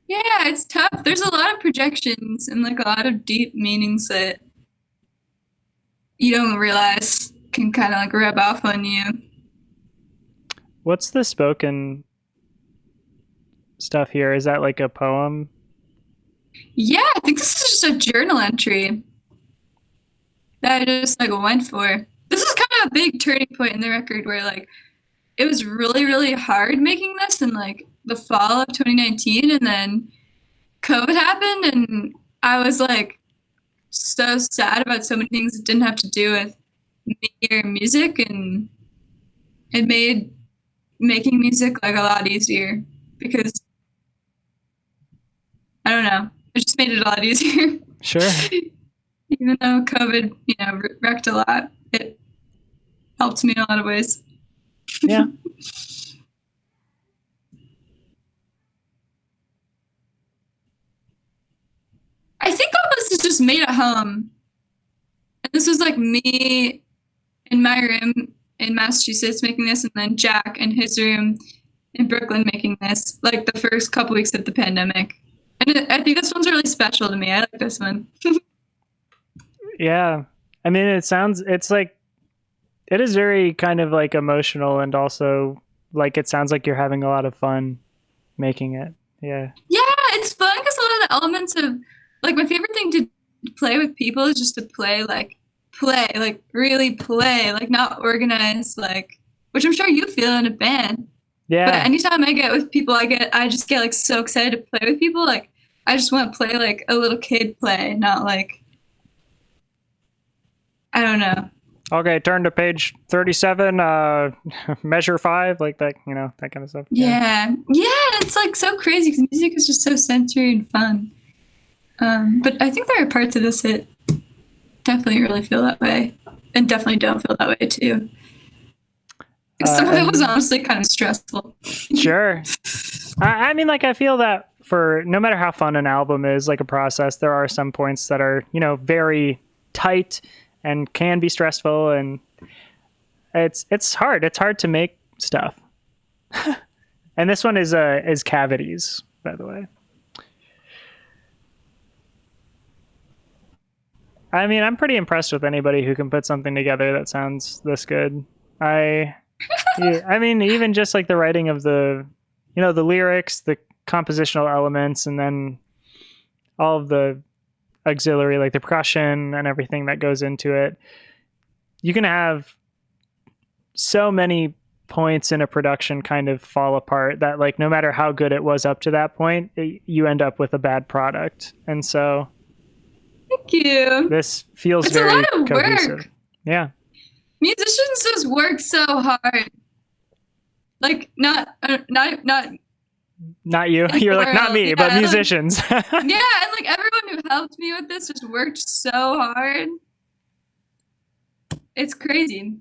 Yeah, it's tough. There's a lot of projections and like a lot of deep meanings that you don't realize can kind of like rub off on you. What's the spoken stuff here? Is that like a poem? Yeah, I think this is just a journal entry that I just like went for. This is kind of a big turning point in the record where like it was really, really hard making this in like the fall of 2019, and then COVID happened, and I was like so sad about so many things that didn't have to do with me or music, and it made making music like a lot easier because I don't know, it just made it a lot easier. Sure. Even though COVID, wrecked a lot, it helped me in a lot of ways. Yeah. I think all this is just made at home. And this was like me in my room in Massachusetts making this, and then Jack in his room in Brooklyn making this, like the first couple weeks of the pandemic. And I think this one's really special to me. I like this one. Yeah. I mean, it's like, it is very kind of like emotional, and also like it sounds like you're having a lot of fun making it. Yeah. Yeah, it's fun because a lot of the elements of, like, my favorite thing to play with people is just to like really play, like not organized, like, which I'm sure you feel in a band. But Yeah. anytime I get with people, I just get like so excited to play with people. Like, I just want to play like a little kid play, not like, I don't know. Okay, turn to page 37, measure 5, like that, that kind of stuff. Yeah, yeah, it's like so crazy because music is just so sensory and fun. But I think there are parts of this that definitely really feel that way, and definitely don't feel that way too. Some of it was honestly kind of stressful. Sure. I mean, like, I feel that for no matter how fun an album is, like a process, there are some points that are, very tight and can be stressful, and it's hard. It's hard to make stuff. And this one is Cavities, by the way. I mean, I'm pretty impressed with anybody who can put something together that sounds this good. I mean, even just like the writing of the lyrics, the compositional elements, and then all of the auxiliary, like the percussion and everything that goes into it. You can have so many points in a production kind of fall apart that, like, no matter how good it was up to that point, you end up with a bad product. And so Thank you. This feels it's very a lot of cohesive. Work. Yeah. Musicians just work so hard. Like, not you. You're like, not me, yeah. but musicians. Yeah, and like everyone who helped me with this just worked so hard. It's crazy.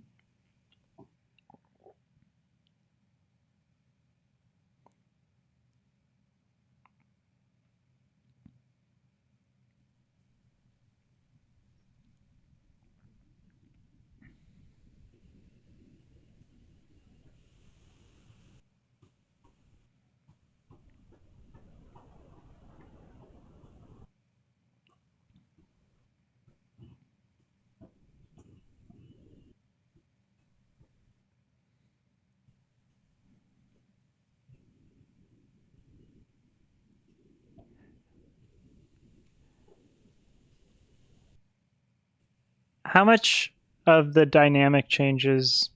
How much of the dynamic changes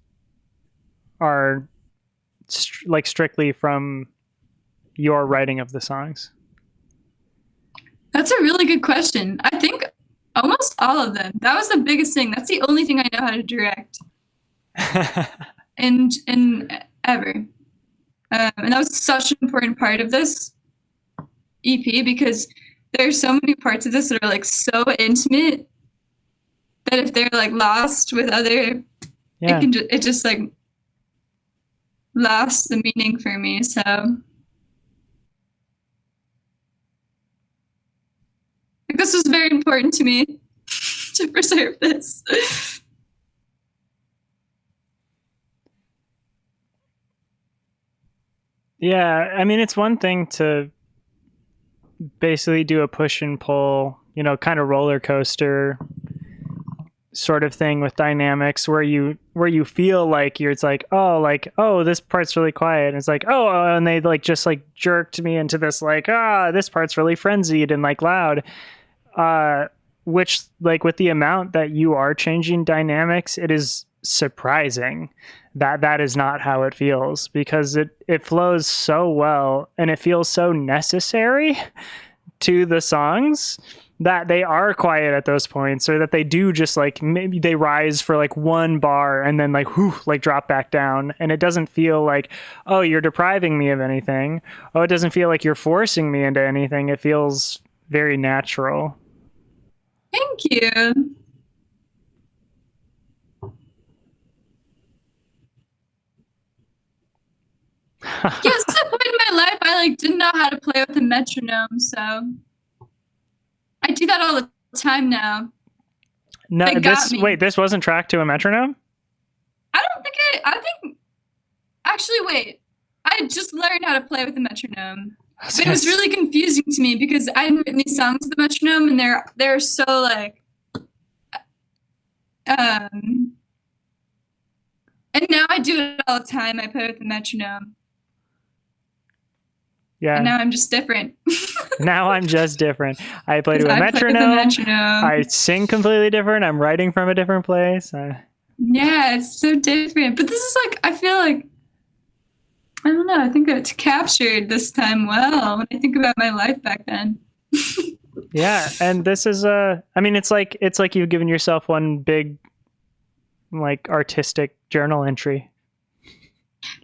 are like strictly from your writing of the songs? That's a really good question. I think almost all of them. That was the biggest thing. That's the only thing I know how to direct. and ever. And that was such an important part of this EP because there's so many parts of this that are like so intimate that if they're like lost with other, it just like lost the meaning for me. So this was very important to me to preserve this. Yeah, I mean, it's one thing to basically do a push and pull, kind of roller coaster sort of thing with dynamics where you feel like it's like, oh, this part's really quiet, and it's like, oh, and they like just like jerked me into this like, this part's really frenzied and like loud, which, like, with the amount that you are changing dynamics, it is surprising that is not how it feels, because it flows so well and it feels so necessary to the songs that they are quiet at those points, or that they do just like maybe they rise for like one bar and then like whew, like drop back down, and it doesn't feel like, oh, you're depriving me of anything. Oh, it doesn't feel like you're forcing me into anything. It feels very natural. Thank you. Yeah, it's the point in my life I like didn't know how to play with a metronome, so I do that all the time now. No, this wasn't tracked to a metronome? I don't think I think actually wait. I just learned how to play with the metronome. was But it gonna was s- really confusing to me because I hadn't written these songs with the metronome, and they're so like, and now I do it all the time. I play with the metronome, yeah. and now I'm just different. Now I'm just different. I play to a I play with the metronome. metronome. I sing completely different. I'm writing from a different place. Yeah, it's so different. But this is like, I feel like, I don't know, I think it's captured this time well when I think about my life back then. Yeah, and this is I mean, it's like you've given yourself one big, like, artistic journal entry.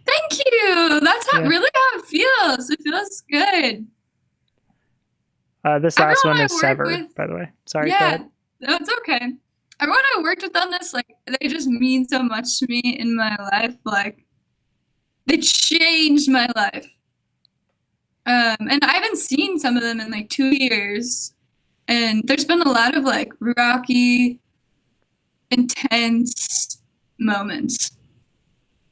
Thank you. That's Yeah. really how it feels. It feels good. This last Everyone one I is work Sever, with- by the way. Sorry, go Yeah, ahead. no, it's okay. Everyone I worked with on this, like, they just mean so much to me in my life. Like, they changed my life. And I haven't seen some of them in like 2 years. And there's been a lot of like rocky, intense moments.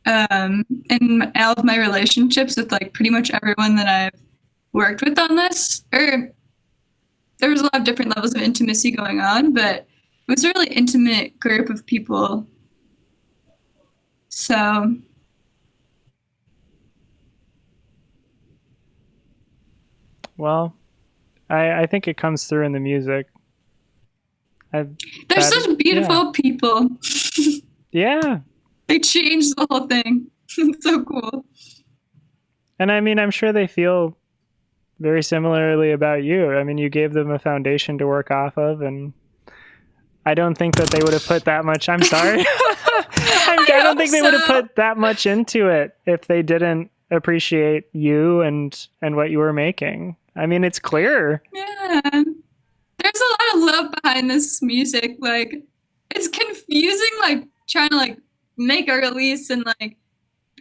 In all of my relationships with like pretty much everyone that I've worked with on this, or there was a lot of different levels of intimacy going on, but it was a really intimate group of people. So Well, I think it comes through in the music. they're That- such beautiful people. Yeah. They changed the whole thing. It's so cool. And I mean, I'm sure they feel very similarly about you. I mean, you gave them a foundation to work off of, and I don't think that they would have put that much. I'm sorry. I don't think they would have put that much into it if they didn't appreciate you and what you were making. I mean, it's clear. Yeah. There's a lot of love behind this music. Like, it's confusing, like, trying to, like, make a release and, like,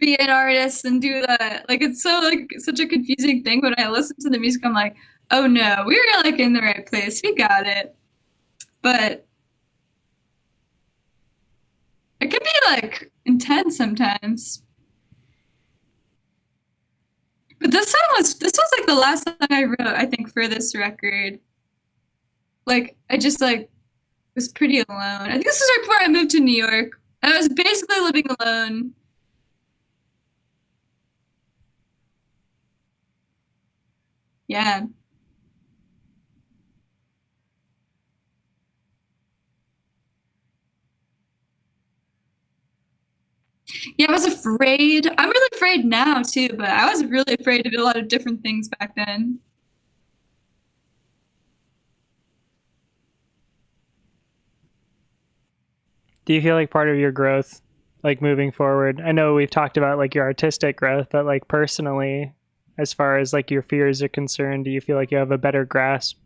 be an artist and do that. Like, it's so, like, such a confusing thing. When I listen to the music, I'm like, oh no, we were, like, in the right place. We got it. But it can be, like, intense sometimes. But this was like the last song I wrote, I think, for this record. Like, I just like was pretty alone. I think this was right before I moved to New York. I was basically living alone. Yeah. Yeah, I was afraid. I'm really afraid now too, but I was really afraid to do a lot of different things back then. Do you feel like part of your growth, like moving forward? I know we've talked about like your artistic growth, but like personally, as far as like your fears are concerned, do you feel like you have a better grasp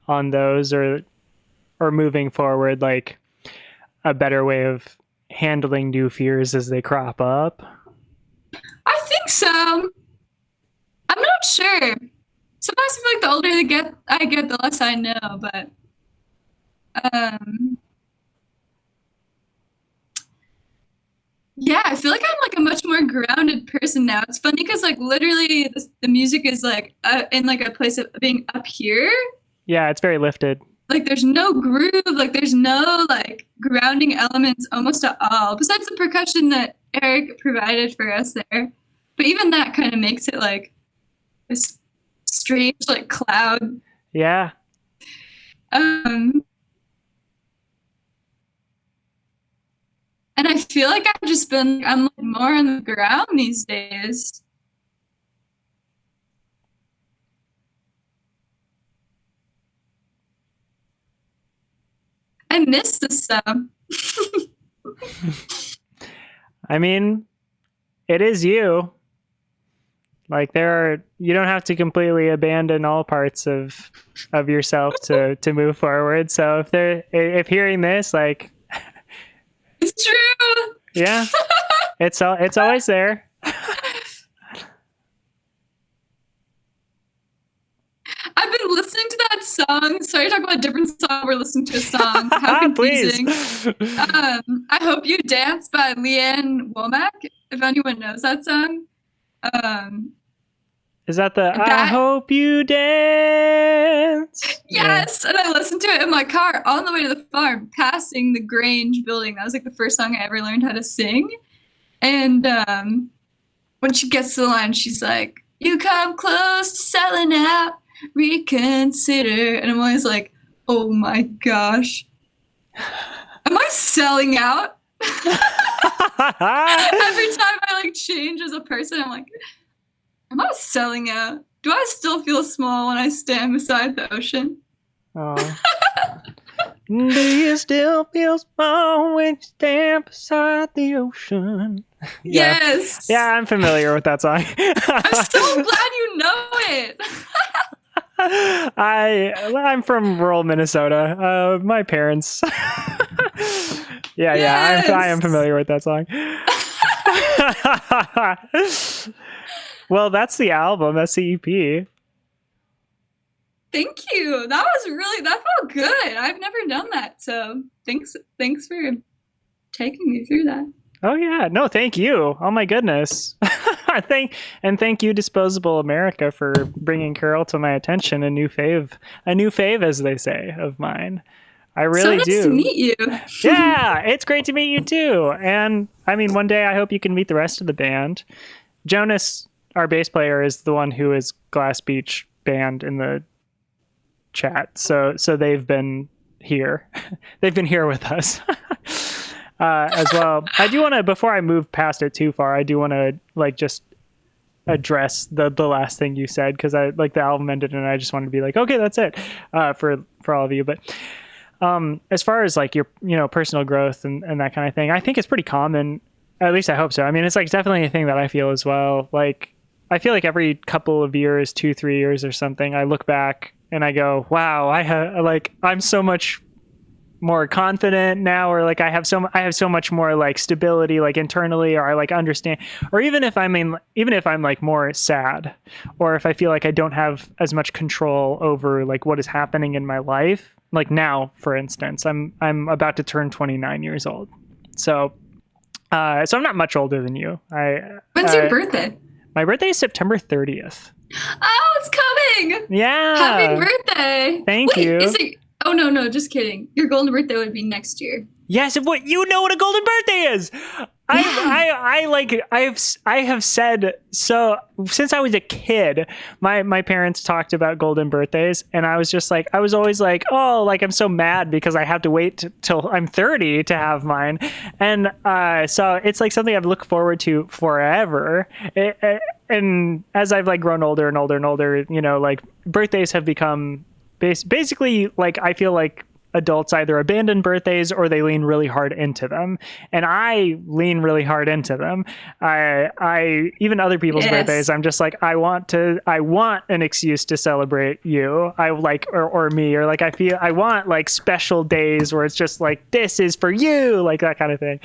on those, or moving forward, like a better way of handling new fears as they crop up? I think so. I'm not sure. Sometimes I feel like the older I get, the less I know. But um, yeah, I feel like I'm like a much more grounded person now. It's funny because like literally the music is like in like a place of being up here. Yeah, it's very lifted. Like there's no groove, like there's no like grounding elements almost at all, besides the percussion that Eric provided for us there. But even that kind of makes it like this strange like cloud. Yeah. And I feel like I'm like more on the ground these days. I miss this stuff. I mean, it is you. Like you don't have to completely abandon all parts of yourself to move forward. So if hearing this, like, It's true. yeah, it's always there. I've been listening to that song. Sorry to talk about a different song. We're listening to a song. How confusing. Please. I Hope You Dance by Leanne Womack, if anyone knows that song. Um, Is that the I that hope you dance? yes, and I listened to it in my car on the way to the farm, passing the Grange building. That was like the first song I ever learned how to sing. And when she gets to the line, she's like, "You come close to selling out, reconsider." And I'm always like, "Oh my gosh, am I selling out?" Every time I like change as a person, I'm like, "Am I selling out? Do I still feel small when I stand beside the ocean?" Oh. Do you still feel small when you stand beside the ocean? Yeah. Yes. Yeah, I'm familiar with that song. I'm so glad you know it. I'm from rural Minnesota. My parents. Yeah, I am Yes. familiar with that song. Well, that's the album. That's the EP. Thank you. That felt good. I've never done that. So thanks for taking me through that. Oh yeah, no, thank you. Oh my goodness. Thank you, Disposable America, for bringing Carol to my attention. A new fave, as they say, of mine. I really So nice to do. meet you. Yeah, it's great to meet you too. And I mean, one day I hope you can meet the rest of the band. Jonas, our bass player, is the one who is Glass Beach Band in the chat. So they've been here. They've been here with us. As well. I do want to, before I move past it too far, I do want to like just address the last thing you said, because I like the album ended and I just wanted to be like, okay, that's it, for all of you. But as far as like your personal growth and that kind of thing, I think it's pretty common. At least I hope so. I mean, it's like definitely a thing that I feel as well. Like I feel like every couple of years, 2-3 years or something, I look back and I go, wow, I'm so much more confident now, or like I have so much more like stability like internally, or I like understand, or even if I'm like more sad, or if I feel like I don't have as much control over like what is happening in my life. Like now, for instance, I'm about to turn 29 years old. So I'm not much older than you. When's your birthday? My birthday is September 30th. Oh, it's coming. Yeah. Happy birthday. Thank you. Is it? Oh no, just kidding. Your golden birthday would be next year. Yes, what you know what a golden birthday is. I have said so since I was a kid. My parents talked about golden birthdays, and I was just like, I was always like, oh, like I'm so mad because I have to wait till I'm 30 to have mine, and so it's like something I've looked forward to forever. And as I've like grown older and older and older, like birthdays have become basically like I feel like adults either abandon birthdays or they lean really hard into them, and I lean really hard into them. I even other people's birthdays, I'm just like, I want an excuse to celebrate you. I like or me, or like I want like special days where it's just like, this is for you, like that kind of thing.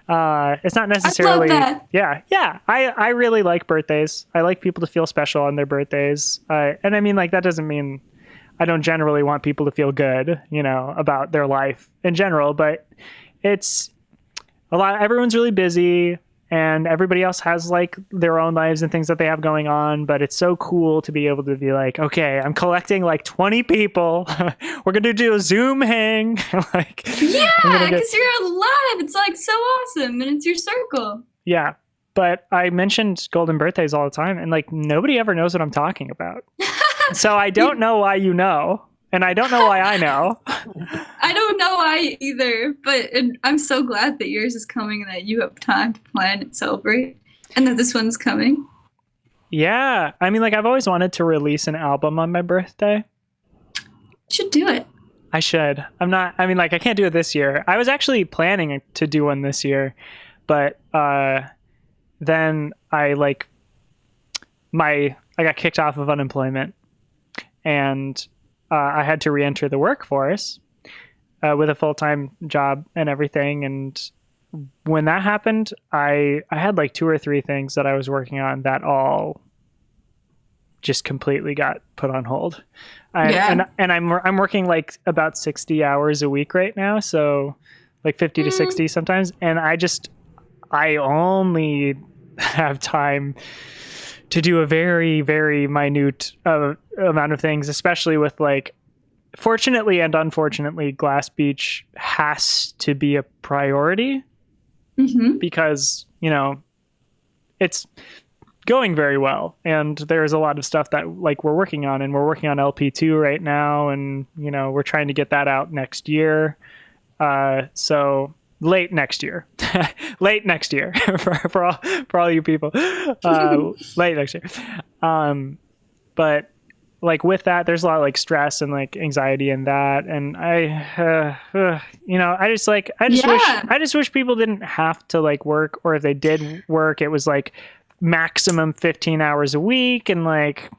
It's not necessarily. I love that. Yeah. I really like birthdays. I like people to feel special on their birthdays. And I mean, like, that doesn't mean I don't generally want people to feel good, about their life in general, but it's a lot. Everyone's really busy and everybody else has like their own lives and things that they have going on. But it's so cool to be able to be like, okay, I'm collecting like 20 people. We're going to do a Zoom hang. Like, yeah, because you're alive. It's like so awesome. And it's your circle. Yeah. But I mentioned golden birthdays all the time, and like nobody ever knows what I'm talking about. So I don't know why you know, and I don't know why I know. I don't know why either, but I'm so glad that yours is coming and that you have time to plan and celebrate, and that this one's coming. Yeah. I mean, like, I've always wanted to release an album on my birthday. You should do it. I should. I can't do it this year. I was actually planning to do one this year, but then I got kicked off of unemployment, and I had to re-enter the workforce with a full-time job and everything. And when that happened, I had like 2 or 3 things that I was working on that all just completely got put on hold. And I'm working like about 60 hours a week right now, so like 50 to 60 sometimes, and I only have time to do a very, very minute amount of things, especially with like, fortunately and unfortunately, Glass Beach has to be a priority because, you know, it's going very well. And there's a lot of stuff that like we're working on, and we're working on LP2 right now. And, you know, we're trying to get that out next year. So late next year, late next year for all you people, late next year. But like with that, there's a lot of like stress and like anxiety in that. And you know, I just wish people didn't have to like work, or if they did work, it was like maximum 15 hours a week. And like,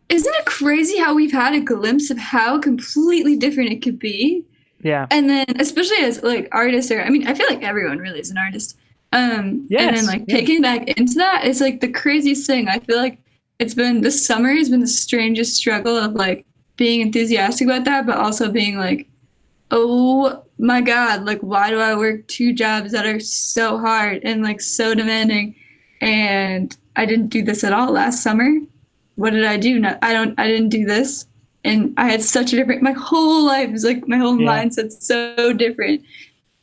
isn't it crazy how we've had a glimpse of how completely different it could be? Yeah. And then especially as like artists, or I mean, I feel like everyone really is an artist. And then like taking back into that, it's like the craziest thing. I feel like this summer has been the strangest struggle of like being enthusiastic about that, but also being like, oh my God, like why do I work 2 jobs that are so hard and like so demanding? And I didn't do this at all last summer. What did I do? No, I didn't do this. And I had such a different, my whole life is like, my whole mindset's so different.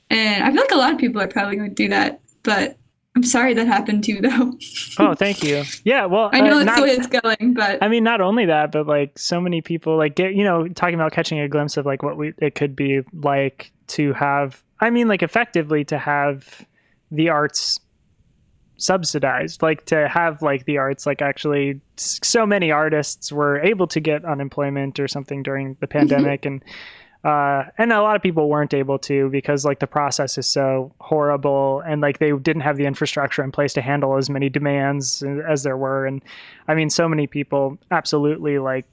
And I feel like a lot of people are probably going to do that, but I'm sorry that happened to you though. Oh, thank you. Yeah. Well, I know that's the way it's going, but I mean, not only that, but like so many people like get, you know, talking about catching a glimpse of like what it could be like to have, I mean, like effectively to have the arts subsidized, like to have like the arts, like actually so many artists were able to get unemployment or something during the pandemic. And a lot of people weren't able to because like the process is so horrible, and like they didn't have the infrastructure in place to handle as many demands as there were. And I mean, so many people absolutely like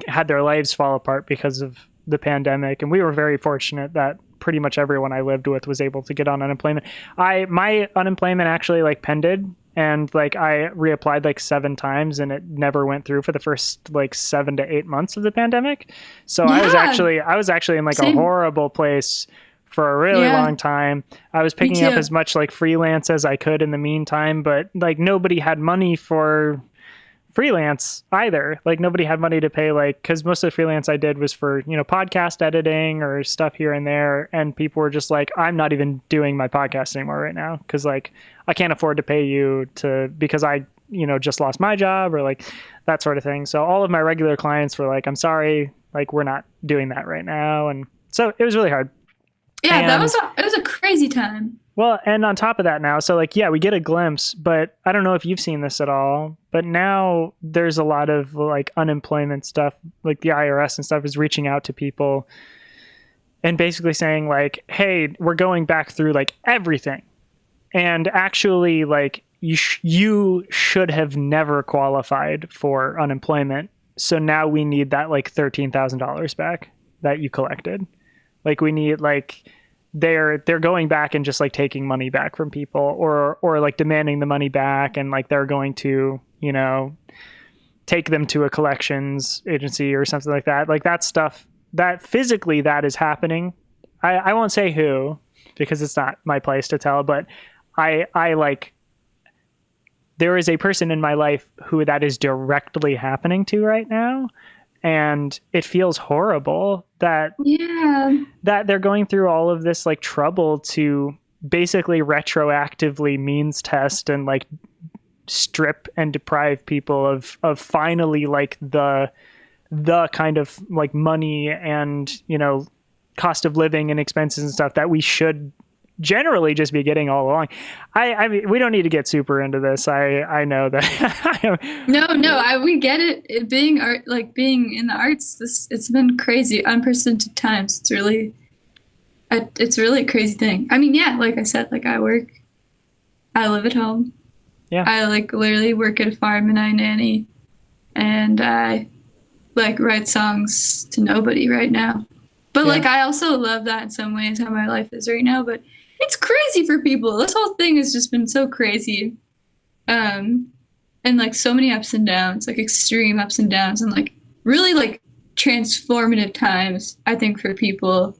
had their lives fall apart because of the pandemic. And we were very fortunate that pretty much everyone I lived with was able to get on unemployment. My unemployment actually like pended, and like I reapplied like 7 times and it never went through for the first like 7 to 8 months of the pandemic. So I was actually in like a horrible place for a really long time. I was picking up as much like freelance as I could in the meantime, but like nobody had money for freelance either. Like nobody had money to pay, like, because most of the freelance I did was for, you know, podcast editing or stuff here and there. And people were just like, I'm not even doing my podcast anymore right now because like I can't afford to pay you because I, you know, just lost my job or like that sort of thing. So all of my regular clients were like, I'm sorry, like we're not doing that right now. And so it was really hard. Yeah, it was a crazy time. Well, and on top of that now, so like, yeah, we get a glimpse, but I don't know if you've seen this at all, but now there's a lot of like unemployment stuff, like the IRS and stuff is reaching out to people and basically saying like, hey, we're going back through like everything. And actually like you should have never qualified for unemployment. So now we need that like $13,000 back that you collected. Like we need like, they're going back and just like taking money back from people or like demanding the money back, and like they're going to, you know, take them to a collections agency or something like that. Like that stuff that physically that is happening. I won't say who because it's not my place to tell, but I like there is a person in my life who that is directly happening to right now. And it feels horrible that they're going through all of this like trouble to basically retroactively means test and like strip and deprive people of finally like the kind of like money and, you know, cost of living and expenses and stuff that we should generally just be getting all along. I mean, we don't need to get super into this. I know that. We get it. Being art, like being in the arts, it's been crazy, unprecedented times. It's really a crazy thing. I mean, yeah, like I said, like I live at home. Yeah. I like literally work at a farm and I nanny, and I like write songs to nobody right now. But like I also love that in some ways how my life is right now. But it's crazy for people. This whole thing has just been so crazy. And like so many ups and downs, like extreme ups and downs, and like really like transformative times, I think, for people,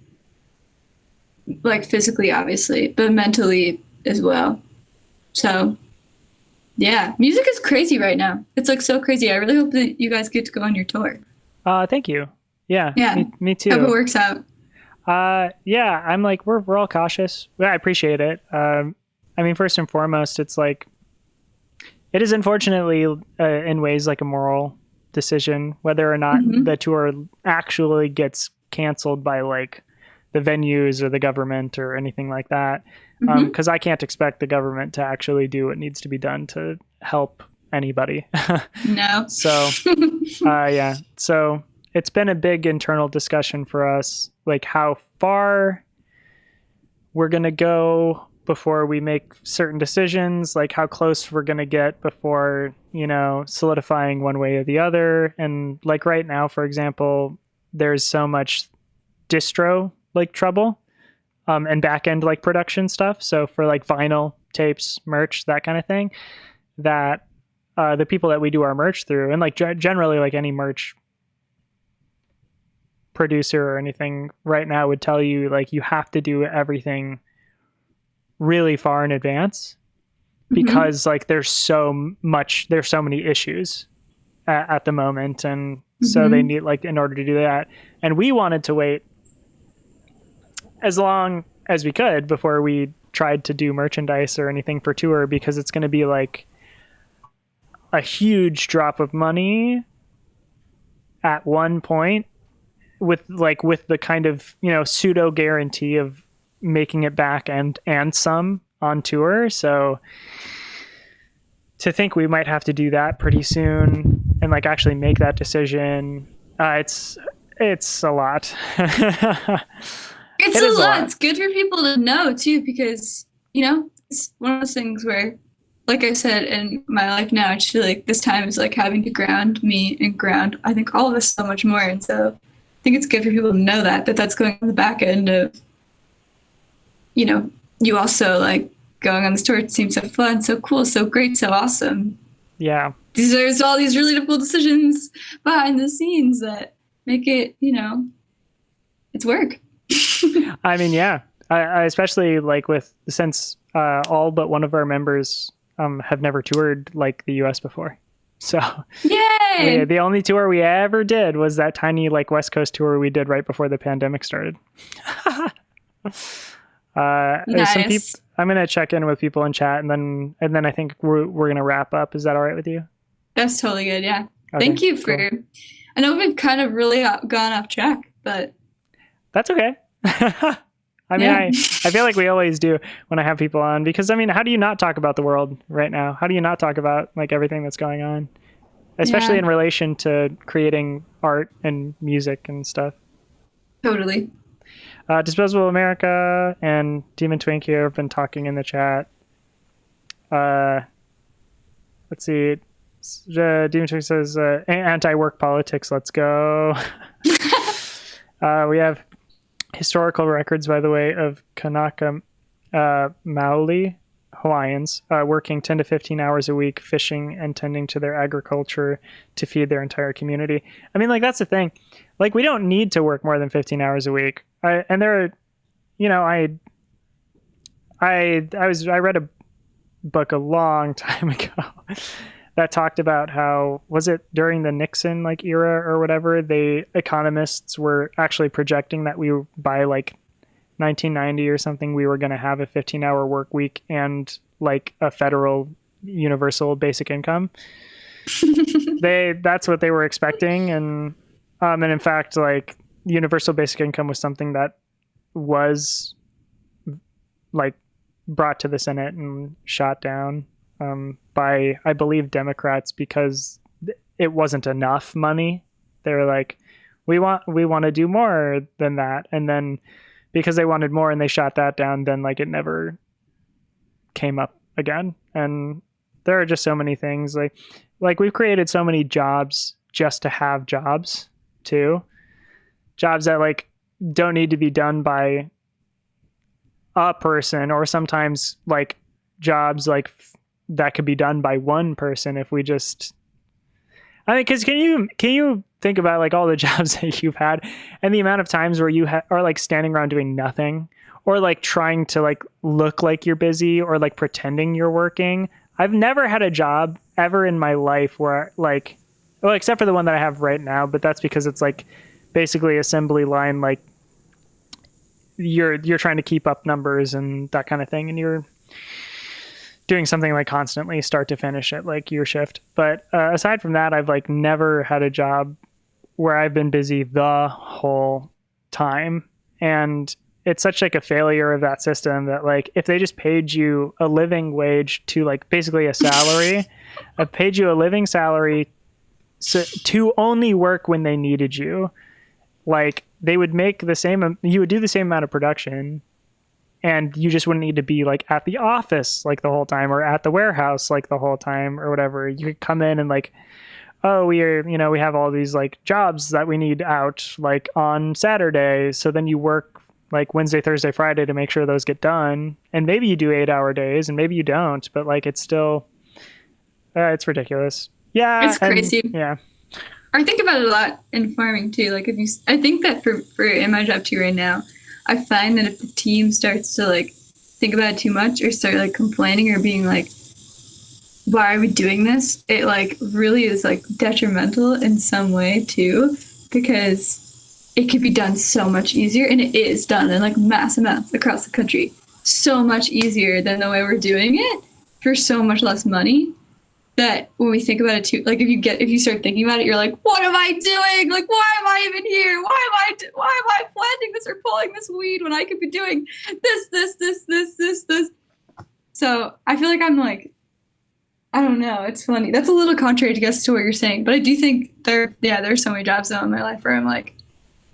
like physically, obviously, but mentally as well. So Yeah, music is crazy right now. It's like so crazy. I really hope that you guys get to go on your tour. Thank you. Yeah, Yeah, me hope it too. works out. Yeah, I'm like, we're all cautious. Yeah, I appreciate it. I mean, first and foremost, it's like, it is unfortunately in ways like a moral decision whether or not Hmm. the tour actually gets canceled by like the venues or the government or anything like that. Hmm. Because I can't expect the government to actually do what needs to be done to help anybody. No. So, yeah. So it's been a big internal discussion for us, like how far we're going to go before we make certain decisions, like how close we're going to get before, solidifying one way or the other. And like right now, for example, there's so much distro like trouble, and back end like production stuff. So for like vinyl, tapes, merch, that kind of thing, that the people that we do our merch through, and like generally like any merch producer or anything right now would tell you, like you have to do everything really far in advance, Hmm. because like there's so many issues at the moment, and so they Hmm. need, like, in order to do that, and we wanted to wait as long as we could before we tried to do merchandise or anything for tour, because it's going to be like a huge drop of money at one point, with the kind of pseudo guarantee of making it back and some on tour. So to think we might have to do that pretty soon and like actually make that decision, it's a lot. It's It is a a lot. lot. It's good for people to know too, because it's one of those things where, like I said, in my life now, I feel like this time is like having to ground me and ground, I think, all of us so much more. And so I think it's good for people to know that that's going on the back end of, you know, you also like going on this tour. It seems so fun, so cool, so great, so awesome. Yeah. There's all these really difficult decisions behind the scenes that make it, it's work. I mean, yeah. I especially like with, since all but one of our members have never toured like the US before. So Yay! the only tour we ever did was that tiny like West Coast tour we did right before the pandemic started. There's some people. Nice. I'm gonna check in with people in chat, and then I think we're gonna wrap up. Is that all right with you? That's totally good. Yeah. Okay, Thank you for. cool. I know we've kind of really gone off track, but That's okay. I mean, yeah. I feel like we always do when I have people on, because I mean, how do you not talk about the world right now? How do you not talk about like everything that's going on, especially Yeah, in relation to creating art and music and stuff? totally. Disposable America and Demon Twink here have been talking in the chat. Uh, let's see. Demon Twink says anti-work politics. Let's go. We have historical records, by the way, of Kanaka Maoli Hawaiians working 10 to 15 hours a week, fishing and tending to their agriculture to feed their entire community. I mean, like, that's the thing. Like, we don't need to work more than 15 hours a week. And there are, I read a book a long time ago that talked about how, was it during the Nixon like era or whatever, the economists were actually projecting that we, by like 1990 or something, we were going to have a 15-hour work week and like a federal universal basic income. That's what they were expecting. And in fact, like, universal basic income was something that was like brought to the Senate and shot down by, I believe, Democrats, because it wasn't enough money. They were like, we want to do more than that, and then because they wanted more and they shot that down, then like it never came up again. And there are just so many things, like we've created so many jobs just to have jobs too, jobs that like don't need to be done by a person, or sometimes like jobs like that could be done by one person if we just, I mean, because can you think about like all the jobs that you've had and the amount of times where you are like standing around doing nothing, or like trying to like look like you're busy, or like pretending you're working. I've never had a job ever in my life where like, well, except for the one that I have right now, but that's because it's like basically assembly line, like you're trying to keep up numbers and that kind of thing, and you're doing something like constantly start to finish at like your shift. But aside from that, I've like never had a job where I've been busy the whole time. And it's such like a failure of that system that like if they just paid you a living wage to like basically a salary, paid you a living salary to only work when they needed you, like they would make the same, you would do the same amount of production, and you just wouldn't need to be like at the office like the whole time or at the warehouse like the whole time or whatever. You could come in and like, oh, we are, you know, we have all these like jobs that we need out like on Saturday. So then you work like Wednesday, Thursday, Friday to make sure those get done. And maybe you do 8-hour days and maybe you don't, but like it's still, it's ridiculous. Yeah. It's crazy. Yeah. I think about it a lot in farming too. Like I think that for in my job too right now, I find that if the team starts to like think about it too much or start like complaining or being like, why are we doing this? It like really is like detrimental in some way too, because it could be done so much easier, and it is done in like mass amounts across the country. So much easier than the way we're doing it for so much less money. That when we think about it too, like if you start thinking about it, you're like, what am I doing? Like, why am I even here? Why am I planting this or pulling this weed when I could be doing this? So I feel like I'm like, I don't know. It's funny. That's a little contrary to guess to what you're saying, but I do think there's so many jobs though in my life where I'm like,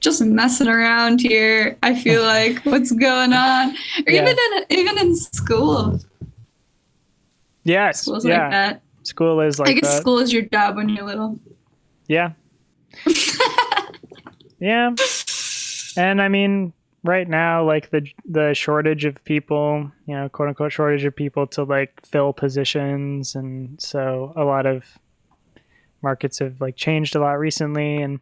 just messing around here. I feel like what's going on, or even in school. Yes. Schools like that. School is like I guess that. school is your job when you're little. Yeah. Yeah. And I mean, right now, like the shortage of people, you know, quote unquote shortage of people to like fill positions. And so a lot of markets have like changed a lot recently. And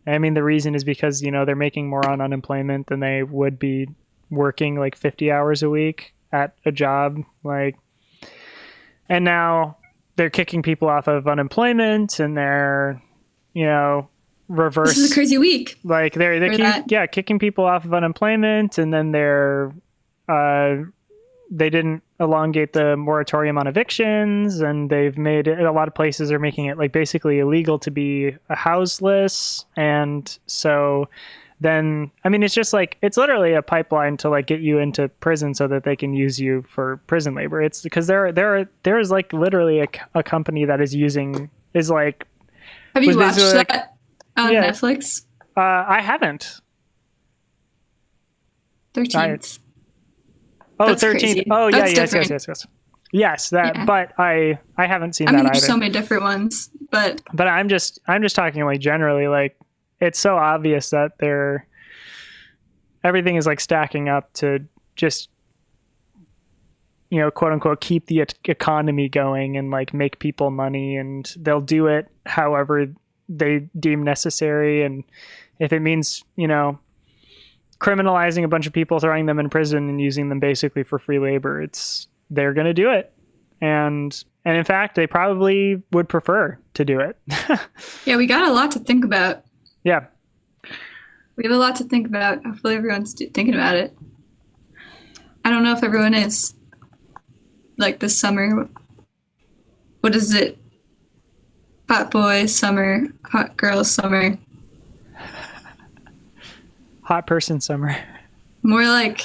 I mean, the reason is because, you know, they're making more on unemployment than they would be working like 50 hours a week at a job. Like, and now they're kicking people off of unemployment, and they're, you know, reverse. This is a crazy week. Like they're kicking people off of unemployment, and then they didn't elongate the moratorium on evictions, and they've made it, a lot of places are making it like basically illegal to be houseless. And so then, I mean, it's just like, it's literally a pipeline to like get you into prison so that they can use you for prison labor. It's because there's like literally a company that is like. Have you watched that on Netflix? I haven't. 13th. Oh, That's 13th. crazy. Oh, yeah, That's yes. Yes, that. Yeah. But I haven't seen that either. There's so many different ones, but I'm just talking like generally, like it's so obvious that everything is like stacking up to just, you know, quote unquote, keep the economy going and like make people money, and they'll do it however they deem necessary. And if it means, you know, criminalizing a bunch of people, throwing them in prison and using them basically for free labor, they're going to do it. And in fact, they probably would prefer to do it. Yeah, we got a lot to think about. Yeah. We have a lot to think about. Hopefully everyone's thinking about it. I don't know if everyone is. Like this summer. What is it? Hot boy summer, hot girl summer. Hot person summer. More like,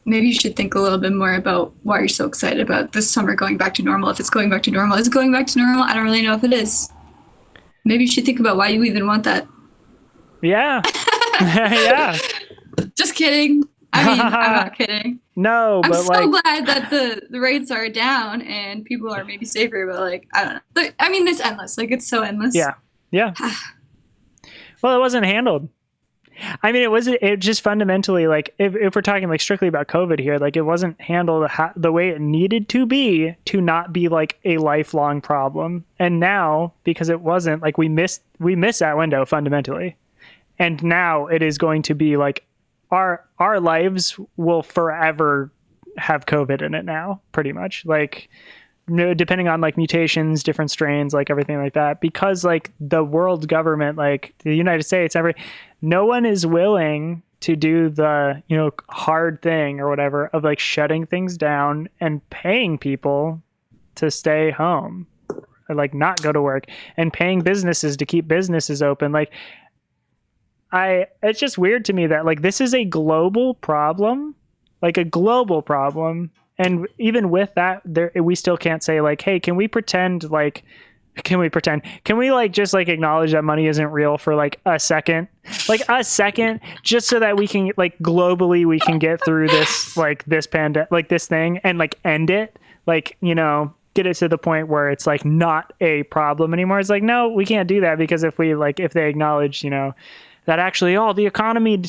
maybe you should think a little bit more about why you're so excited about this summer going back to normal. If it's going back to normal. Is it going back to normal? I don't really know if it is. Maybe you should think about why you even want that. Yeah. Yeah. Just kidding. I mean, I'm not kidding. No, but I'm so glad that the rates are down and people are maybe safer, but like, I don't know. I mean, it's endless. Like, it's so endless. Yeah. Yeah. Well, it wasn't handled. I mean, it just fundamentally, like, if we're talking like strictly about COVID here, like it wasn't handled the way it needed to be to not be like a lifelong problem. And now, because it wasn't, like, we missed that window fundamentally. And now it is going to be like our lives will forever have COVID in it now, pretty much. Like depending on like mutations, different strains, like everything like that, because like the world government, like the United States, no one is willing to do the, hard thing or whatever of like shutting things down and paying people to stay home or like not go to work, and paying businesses to keep businesses open. Like it's just weird to me that like this is a global problem, like a global problem. And even with that, we still can't say like, hey, can we like just like acknowledge that money isn't real for like a second, just so that we can like globally we can get through this, like this pandemic, like this thing, and like end it, like, get it to the point where it's like not a problem anymore. It's like, no, we can't do that, because if they acknowledge, that actually, the economy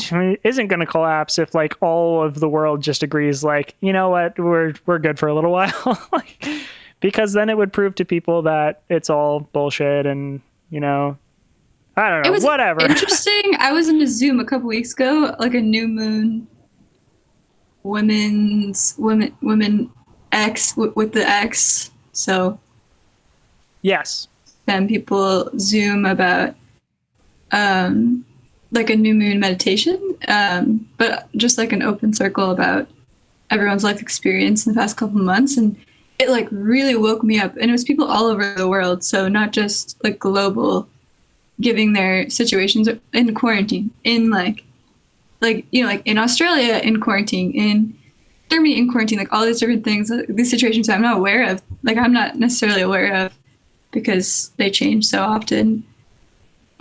isn't going to collapse if like all of the world just agrees, like, you know what, we're good for a little while. Like, because then it would prove to people that it's all bullshit, and I don't know, it was whatever. Interesting. I was in a Zoom a couple weeks ago, like a new moon, women X with the X. So yes, then people Zoom about like a new moon meditation, but just like an open circle about everyone's life experience in the past couple months. And it like really woke me up. And it was people all over the world. So not just like global, giving their situations in quarantine, in like in Australia in quarantine, in Germany in quarantine, like all these different things, these situations I'm not aware of, like I'm not necessarily aware of because they change so often.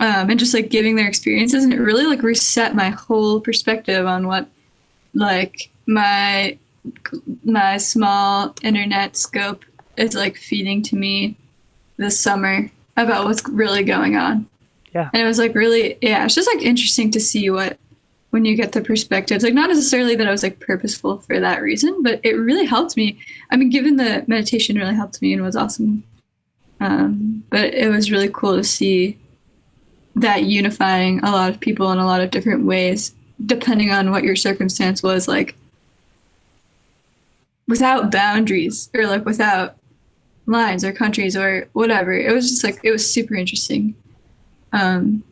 And just like giving their experiences, and it really like reset my whole perspective on what like my small internet scope is like feeding to me this summer about what's really going on. Yeah. And it was like really, it's just like interesting to see when you get the perspectives, like not necessarily that I was like purposeful for that reason, but it really helped me. I mean, given the meditation really helped me and was awesome. But it was really cool to see that unifying a lot of people in a lot of different ways, depending on what your circumstance was, like without boundaries or like without lines or countries or whatever. It was just like, it was super interesting. And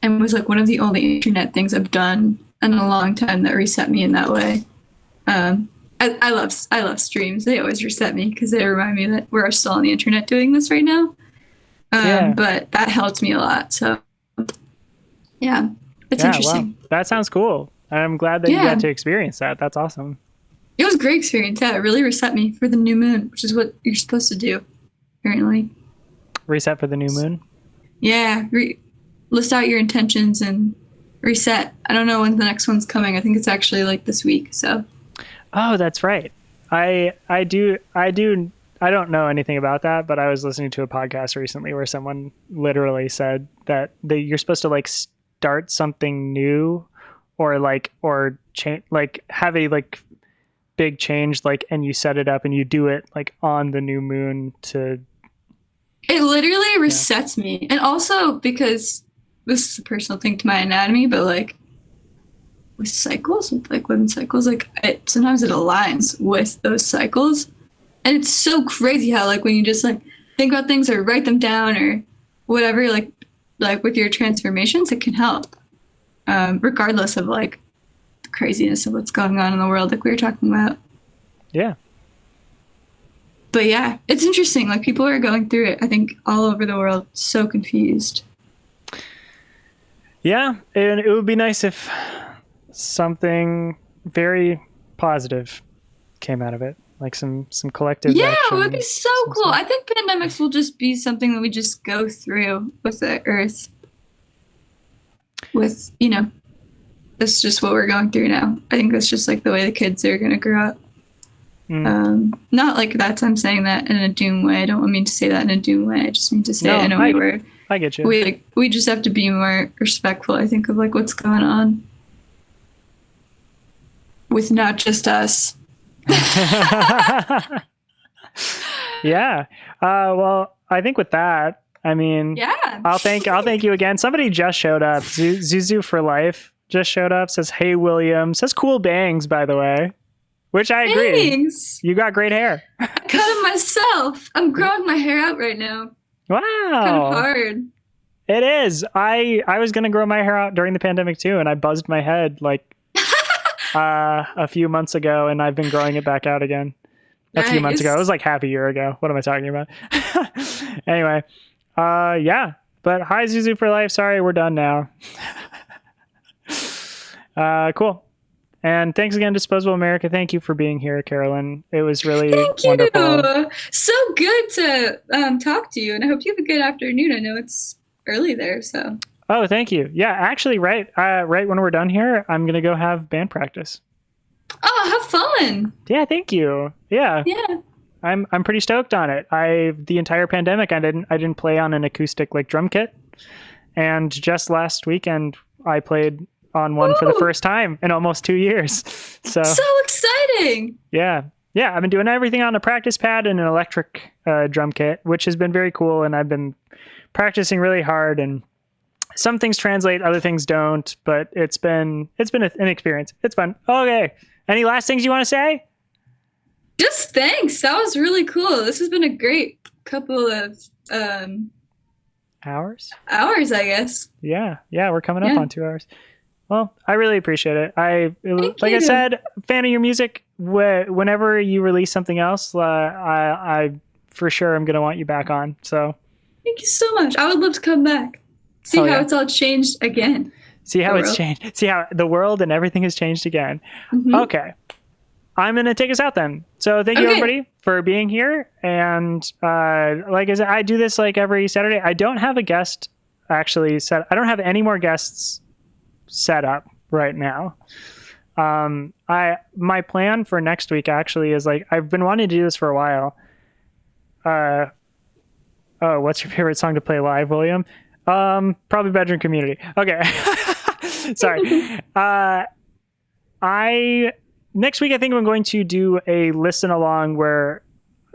was like one of the only internet things I've done in a long time that reset me in that way. I love streams. They always reset me because they remind me that we're still on the internet doing this right now. But that helped me a lot. So yeah, it's interesting. Wow. That sounds cool. I'm glad that you got to experience that. That's awesome. It was a great experience. Yeah, it really reset me for the new moon, which is what you're supposed to do, apparently. Reset for the new moon? Yeah. List out your intentions and reset. I don't know when the next one's coming. I think it's actually like this week. So. Oh, that's right. I don't know anything about that, but I was listening to a podcast recently where someone literally said that you're supposed to like start something new or change, like have a like big change, like, and you set it up and you do it like on the new moon to. It literally resets me. And also because this is a personal thing to my anatomy, but like with cycles, with like women's cycles, like sometimes it aligns with those cycles. And it's so crazy how like when you just like think about things or write them down or whatever, like with your transformations, it can help. Regardless of like the craziness of what's going on in the world, like we were talking about. Yeah. But yeah, it's interesting. Like people are going through it, I think, all over the world, so confused. Yeah, and it would be nice if something very positive came out of it, like some collective action. It would be so cool. Stuff. I think pandemics will just be something that we just go through with the earth. With, that's just what we're going through now. I think that's just like the way the kids are going to grow up. Not like I'm saying that in a doom way. I don't mean to say that in a doom way. I just mean to say it in a way where I get you. We just have to be more respectful, I think, of like what's going on with not just us. Yeah. Well, I think with that, I mean, I'll thank you again. Somebody just showed up. Zuzu for Life just showed up. Says, "Hey, William." Says, "Cool bangs," by the way. which I agree. Thanks. You got great hair. I cut it myself. I'm growing my hair out right now. Kind of Wow. hard. It is. I was going to grow my hair out during the pandemic too, and I buzzed my head like a few months ago, and I've been growing it back out again. A few months ago. It was like half a year ago. What am I talking about? Anyway, yeah. But hi, Zuzu for life. Sorry, we're done now. Cool. And thanks again, Disposable America. Thank you for being here, Carolyn. It was really wonderful. So good to talk to you, and I hope you have a good afternoon. I know it's early there, so. Oh, thank you. Yeah, actually, right when we're done here, I'm gonna go have band practice. Oh, have fun. Yeah, thank you. Yeah. Yeah. I'm pretty stoked on it. The entire pandemic I didn't play on an acoustic like drum kit. And just last weekend I played on one for the first time in almost 2 years. So exciting. Yeah. Yeah, I've been doing everything on a practice pad and an electric drum kit, which has been very cool, and I've been practicing really hard, and some things translate, other things don't, but it's been an experience. It's fun. Okay. Any last things you want to say? Just thanks. That was really cool. This has been a great couple of hours, I guess. Yeah, we're coming up on 2 hours. Well, I really appreciate it. I said, fan of your music. Whenever you release something else, I for sure am gonna want you back on. So thank you so much. I would love to come back. See how it's all changed again. See how it's changed. See how the world and everything has changed again. Mm-hmm. Okay. I'm going to take us out then. So thank you everybody for being here. And like I said, I do this like every Saturday. I don't have a guest actually set. I don't have any more guests set up right now. My plan for next week actually is like, I've been wanting to do this for a while. Oh, what's your favorite song to play live, William? Probably Bedroom Community. Okay. Sorry. Next week, I think I'm going to do a listen along where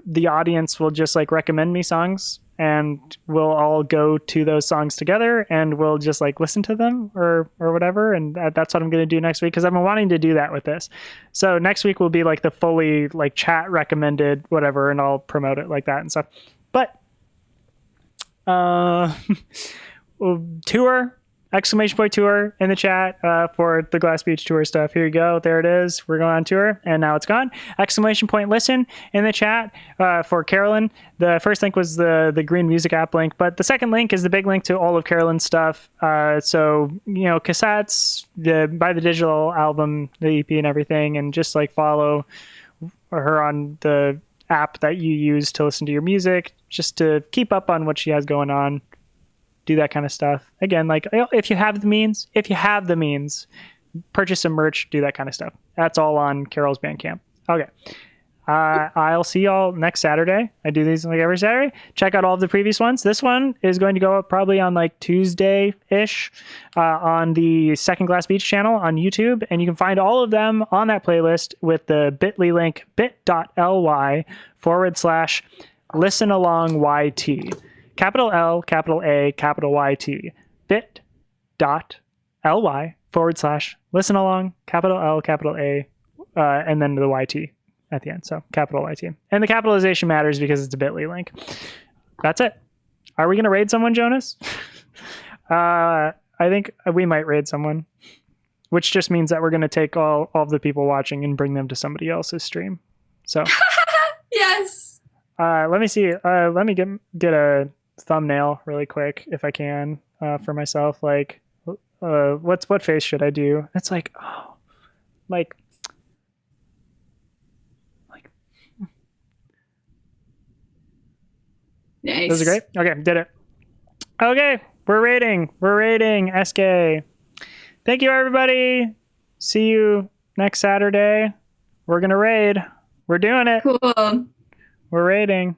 the audience will just like recommend me songs, and we'll all go to those songs together, and we'll just like listen to them or whatever. And that's what I'm going to do next week, because I've been wanting to do that with this. So next week will be like the fully like chat recommended whatever, and I'll promote it like that and stuff. But tour! Exclamation point tour in the chat for the Glass Beach tour stuff. Here you go. There it is. We're going on tour, and now it's gone. Exclamation point listen in the chat for Carolyn. The first link was the green music app link, but the second link is the big link to all of Carolyn's stuff. So, cassettes, buy the digital album, the EP and everything, and just like follow her on the app that you use to listen to your music, just to keep up on what she has going on. Do that kind of stuff. Again, like if you have the means, purchase some merch, do that kind of stuff. That's all on Carol's Bandcamp. Okay. I'll see y'all next Saturday. I do these like every Saturday. Check out all of the previous ones. This one is going to go up probably on like Tuesday-ish on the Second Glass Beach channel on YouTube. And you can find all of them on that playlist with the bit.ly link bit.ly/listenalongyt. Capital L, capital A, capital YT. bit.ly/listen along, capital L, capital A, and then the YT at the end. So capital YT. And the capitalization matters because it's a bit.ly link. That's it. Are we going to raid someone, Jonas? I think we might raid someone, which just means that we're going to take all of the people watching and bring them to somebody else's stream. So yes. Let me see. Let me get a thumbnail really quick if I can for myself. Like, what face should I do? It's like, like nice. Those are great. Okay, did it. Okay, we're rating SK. Thank you, everybody. See you next Saturday. We're gonna raid. We're doing it. Cool. We're raiding.